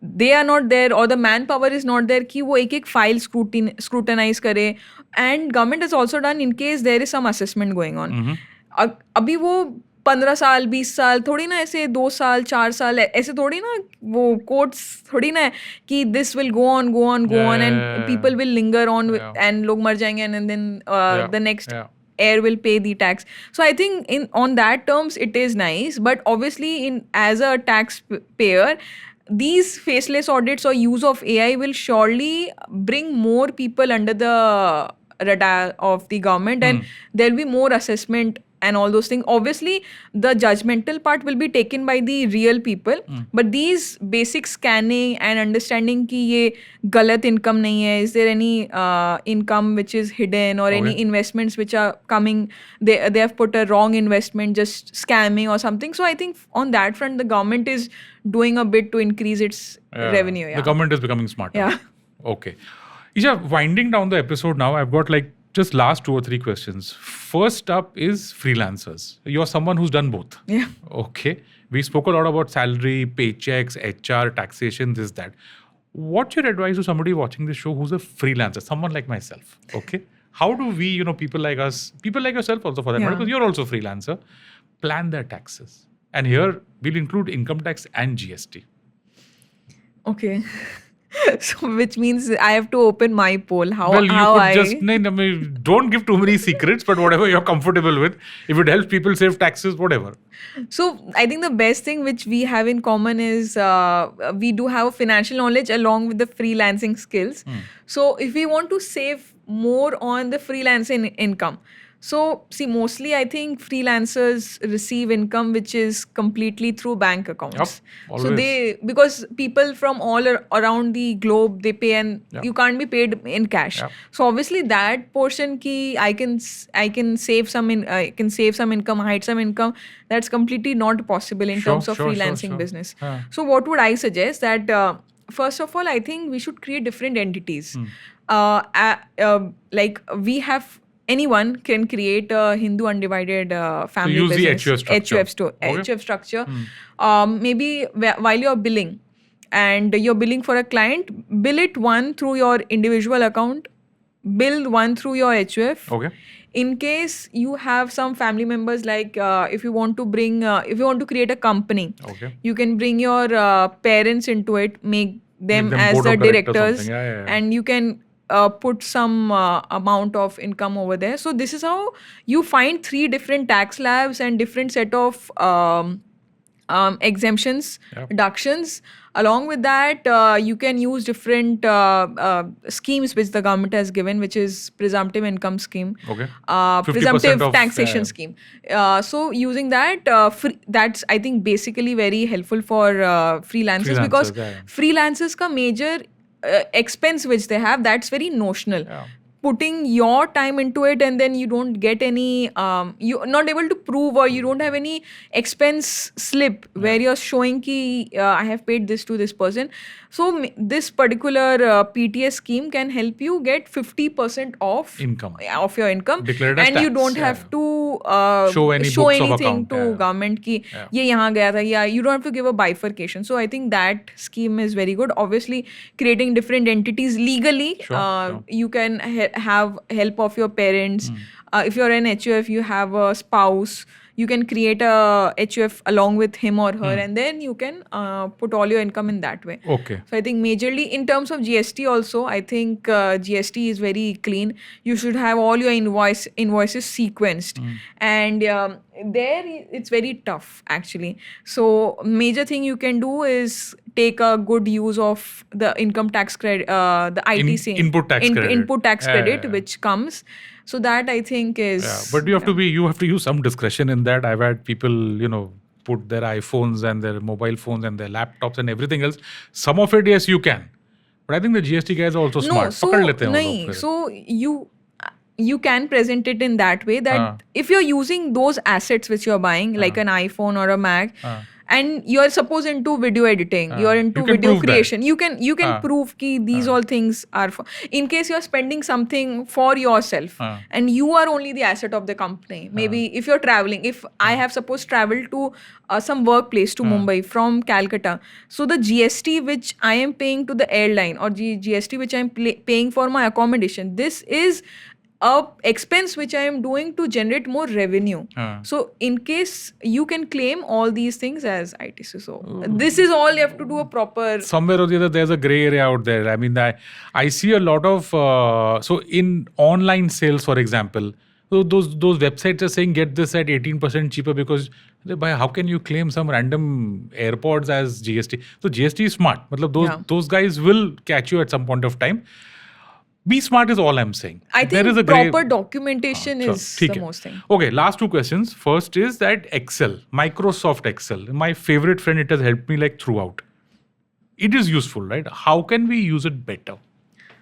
they are not there, or the manpower is not there कि वो एक file scrutinize करे. And government has also done, in case there is some assessment going on. अभी वो 15 साल 20 साल थोड़ी ना, ऐसे 2 साल 4 साल ऐसे थोड़ी ना, वो कोर्ट्स थोड़ी ना है कि this will go on and people will linger on and लोग मर जाएंगे and then the next heir will pay the tax. So I think on that terms it is nice, but obviously as a taxpayer, these faceless audits or use of AI will surely bring more people under the radar of the government, and there will be more assessment and all those things. Obviously, the judgmental part will be taken by the real people, but these basic scanning and understanding कि ये गलत income नहीं है, is there any income which is hidden or any investments which are coming, they have put a wrong investment, just scamming or something. So I think on that front, the government is doing a bit to increase its revenue. Yeah. The government is becoming smarter. Yeah. Okay. Isha, winding down the episode now, I've got like just last 2 or 3 questions. First up is freelancers. You're someone who's done both. Yeah. Okay. We spoke a lot about salary, paychecks, HR, taxation, this, that. What's your advice to somebody watching this show who's a freelancer, someone like myself? Okay. How do we, people like us, people like yourself also for that matter, because you're also a freelancer, plan their taxes? And here we'll include income tax and GST. Okay. So which means I have to open my poll. Well, you could just don't give too many secrets, but whatever you're comfortable with. If it helps people save taxes, whatever. So I think the best thing which we have in common is we do have financial knowledge along with the freelancing skills. So if we want to save more on the freelancing income, so see, mostly I think freelancers receive income which is completely through bank accounts. Yep, so because people from all around the globe, they pay, and you can't be paid in cash. Yep. So obviously that portion ki I can save some income, hide some income. That's completely not possible in terms of freelancing business. So what would I suggest? That first of all, I think we should create different entities. Like we have. Anyone can create a Hindu undivided family use business. The HUF structure. HUF structure. Maybe while you're billing and you're billing for a client, bill it one through your individual account, bill one through your HUF. Okay. In case you have some family members, like if you want to create a company, you can bring your parents into it, make them as the directors, and you can put some amount of income over there. So this is how you find 3 different tax slabs and different set of exemptions, deductions. Along with that, you can use different schemes which the government has given, which is presumptive income scheme, presumptive taxation scheme. So using that, that's I think basically very helpful for freelancers because freelancers ka major expense which they have, that's very notional. Putting your time into it and then you don't get any, you're not able to prove, or you don't have any expense slip where you're showing ki I have paid this to this person. So this particular PTS scheme can help you get 50% off of your income, and you don't have to show anything to government ki ye yahan gaya tha. Yeah, you don't have to give a bifurcation. So I think that scheme is very good. Obviously, creating different entities legally, you can have help of your parents. If you're an HUF, you have a spouse, you can create a HUF along with him or her, and then you can put all your income in that way. Okay. So I think majorly in terms of GST also, I think GST is very clean. You should have all your invoices sequenced. And there it's very tough actually. So major thing you can do is take a good use of the income tax credit, the ITC, input tax credit, which comes. So that I think is. But you have to use some discretion in that. I've had people, put their iPhones and their mobile phones and their laptops and everything else. Some of it, yes, you can. But I think the GST guys are also smart. So you can present it in that way that if you're using those assets which you're buying, like an iPhone or a Mac, and you're suppose into video editing, you're into video creation, you can prove ki these all things are in case you're spending something for yourself and you are only the asset of the company. Maybe if you're traveling, if I have suppose traveled to some workplace to Mumbai from Calcutta, so the GST which I am paying to the airline, or GST which I'm paying for my accommodation, this is a expense which I am doing to generate more revenue. So in case you can claim all these things as ITC. So this is all you have to do a proper. Somewhere or the other, there's a gray area out there. I mean, I see a lot of, so in online sales, for example, those websites are saying get this at 18% cheaper because how can you claim some random AirPods as GST? So GST is smart. Those guys will catch you at some point of time. Be smart is all I'm saying. I think there is proper documentation is the most thing. Okay, last 2 questions. First is that Excel, Microsoft Excel. My favorite friend, it has helped me like throughout. It is useful, right? How can we use it better?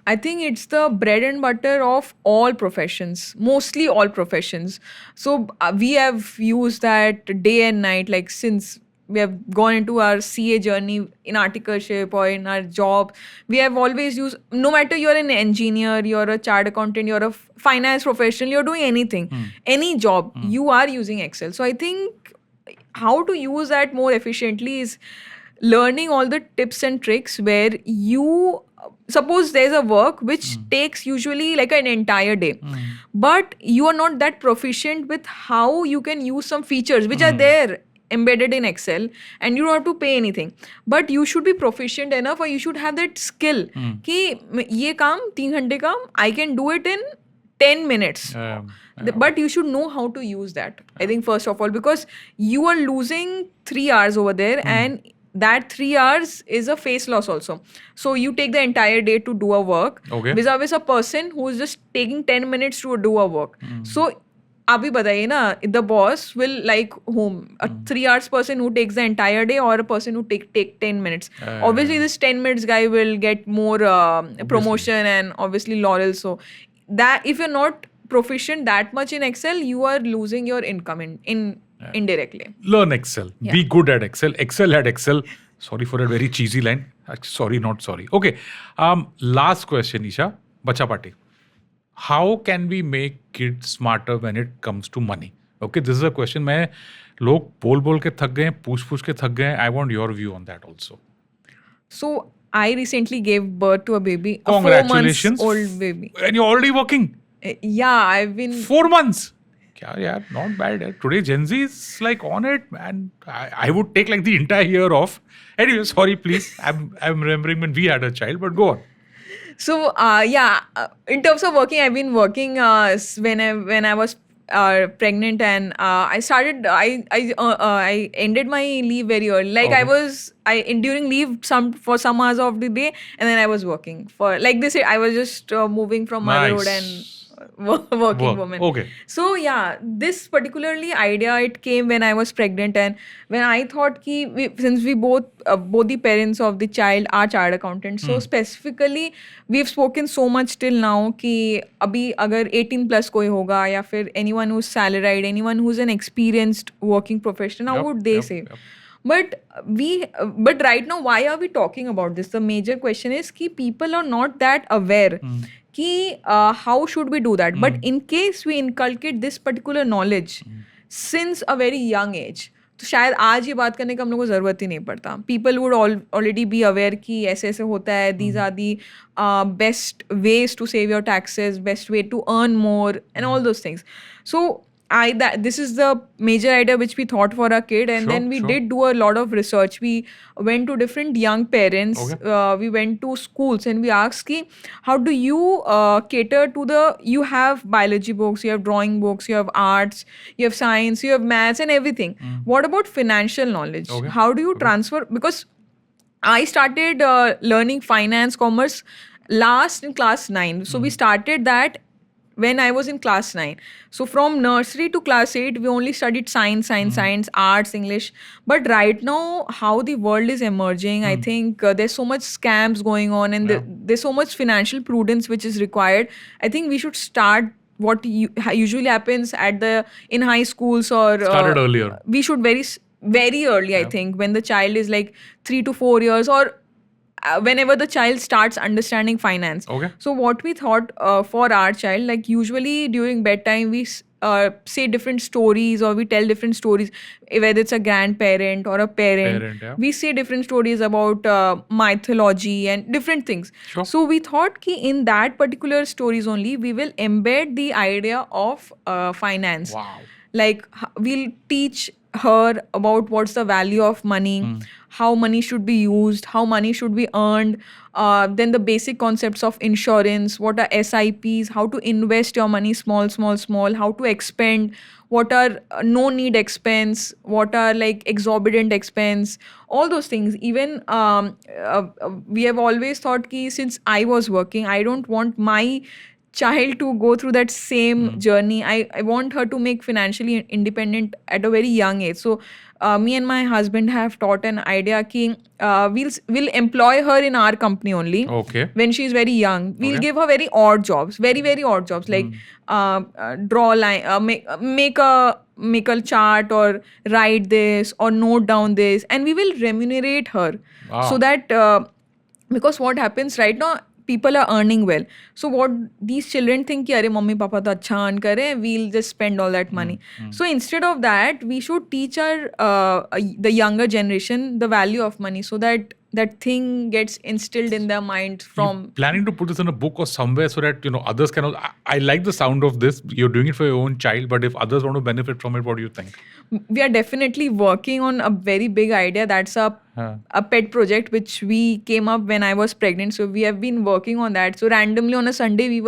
I think it's the bread and butter of all professions, mostly all professions. So we have used that day and night, like since we have gone into our CA journey in articleship or in our job. We have always used, no matter you're an engineer, you're a chartered accountant, you're a finance professional, you're doing anything, any job, you are using Excel. So I think how to use that more efficiently is learning all the tips and tricks where you, suppose there's a work which takes usually like an entire day, but you are not that proficient with how you can use some features which are there embedded in Excel and you don't have to pay anything. But you should be proficient enough or you should have that skill कि ये काम 3 घंटे का I can do it in 10 minutes. But you should know how to use that. I think first of all, because you are losing 3 hours over there and that 3 hours is a face loss also. So you take the entire day to do a work vis-a-vis a person who is just taking 10 minutes to do a work. So abhi bataiye na, the boss will like whom? A 3 hours person who takes the entire day or a person who take 10 minutes. Obviously this 10 minutes guy will get more promotion and obviously laurels. So that if you're not proficient that much in Excel, you are losing your income in indirectly. Learn Excel. Be good at Excel. Excel at Excel. Sorry for a very cheesy line. Sorry, not sorry. Okay. Last question, Isha. Bacha Party. How can we make kids smarter when it comes to money? Okay, this is a question. मैं लोग बोल के थक गए, पूछ के थक गए. I want your view on that also. So I recently gave birth to a baby. Congratulations. A 4 months old baby. And you're already working. Yeah, I've been 4 months. Yeah, not bad. Today Gen Z is like on it, and I would take like the entire year off. Anyway, sorry, please. I'm remembering when we had a child, but go on. So in terms of working, I've been working when I was pregnant, and I ended my leave very early. Like during leave for some hours of the day, and then I was working for like this. I was just moving from motherhood and working woman. Okay. So this particularly idea, it came when I was pregnant, and when I thought since we both the parents of the child are chartered accountants, so specifically we've spoken so much till now कि अभी अगर 18 plus कोई होगा या फिर anyone who's salaried, anyone who's an experienced working professional, how would they say? But right now, why are we talking about this? The major question is कि people are not that aware कि how should we do that? But in case we inculcate this particular knowledge since a very young age, तो शायद आज ये बात करने का हम लोग को ज़रूरत ही नहीं पड़ता. People would already be aware कि ऐसे ऐसे होता है. These are the best ways to save your taxes, best way to earn more, and all those things. So this is the major idea which we thought for our kid, and then we did do a lot of research. We went to different young parents. We went to schools and we asked how do you cater to you have biology books, you have drawing books, you have arts, you have science, you have maths and everything. What about financial knowledge? How do you transfer? Because I started learning finance, commerce last in class 9. So we started that when I was in class 9. So from nursery to class 8, we only studied science, arts, English. But right now, how the world is emerging, I think there's so much scams going on and there's so much financial prudence which is required. I think we should start what usually happens in high schools or... Started earlier. We should very early, I think, when the child is like 3 to 4 years or... whenever the child starts understanding finance. Okay. So what we thought for our child, like usually during bedtime, we say different stories or we tell different stories, whether it's a grandparent or a parent. We say different stories about mythology and different things. Sure. So we thought in that particular stories only, we will embed the idea of finance. Wow. Like we'll teach her about what's the value of money, how money should be used, how money should be earned, then the basic concepts of insurance, what are SIPs, how to invest your money small, how to expend, what are no-need expense, what are like exorbitant expense, all those things. Even we have always thought since I was working, I don't want my child to go through that same journey. I want her to make financially independent at a very young age. So me and my husband have taught an idea we'll employ her in our company only. Okay. When she's very young, we'll give her very odd jobs, very very odd jobs, like draw line, make a chart or write this or note down this, and we will remunerate her. Wow. So that because what happens right now, people are earning well. So what these children think, अरे mummy papa तो अच्छा earn कर रहे हैं, we'll just spend all that money. So instead of that, we should teach the younger generation the value of money, so that that thing gets instilled in their mind from. You planning to put this in a book or somewhere so that others can also, I like the sound of this. You're doing it for your own child, but if others want to benefit from it, what do you think? We are definitely working on a very big idea. That's a pet project which we came up when I was pregnant. So we have been working on that. So randomly on a Sunday,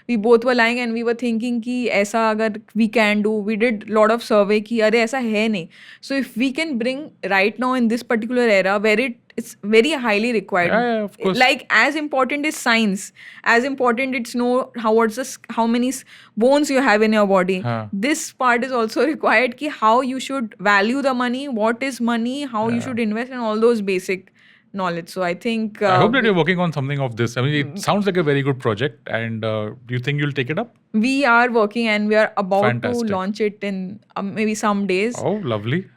we both were lying and we were thinking ki aisa agar we can do. We did lot of survey ki arey aisa hai nahi. So if we can bring right now in this particular era where it's very highly required. Yeah, of course. Like as important is science, as important it's know how many bones you have in your body. This part is also required ki how you should value the money, what is money, how you should invest, and all those basic knowledge. So I think I hope that you're working on something of this. I mean, it sounds like a very good project. And do you think you'll take it up? we are working and we are about Fantastic. to launch it in maybe some days. Oh, lovely.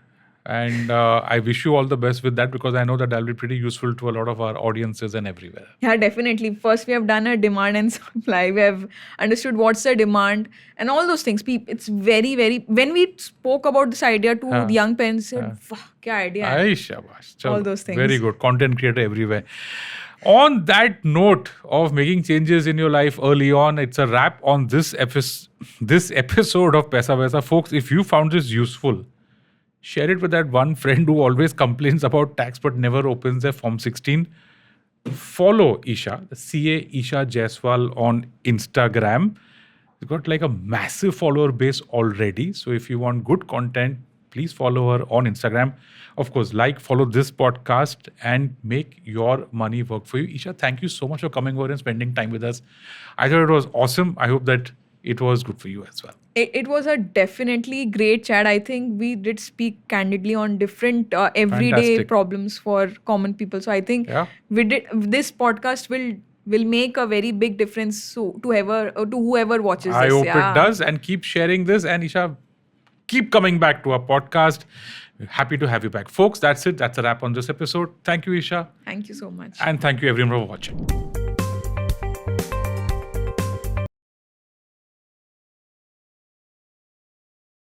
And I wish you all the best with that, because I know that will be pretty useful to a lot of our audiences and everywhere. Yeah, definitely. First, we have done a demand and supply. We have understood what's the demand and all those things. It's very, very. When we spoke about this idea to the young parents, said, "Wow, kya idea hai?" Shabash. All Chalo. those things. Very good. Content creator everywhere. On that note of making changes in your life early on, it's a wrap on this episode of Paisa Vaisa. Folks, if you found this useful, share it with that one friend who always complains about tax but never opens their Form 16. Follow Isha, the CA Isha Jaiswal on Instagram. She's got like a massive follower base already. So if you want good content, please follow her on Instagram. Of course, follow this podcast and make your money work for you. Isha, thank you so much for coming over and spending time with us. I thought it was awesome. I hope that it was good for you as well. It was a definitely great chat. I think we did speak candidly on different everyday Fantastic. problems for common people. So I think this podcast will make a very big difference to whoever watches I this. hope it does, and keep sharing this. And Isha, keep coming back to our podcast. Happy to have you back. Folks, that's it. That's a wrap on this episode. Thank you, Isha. Thank you so much. And thank you everyone for watching.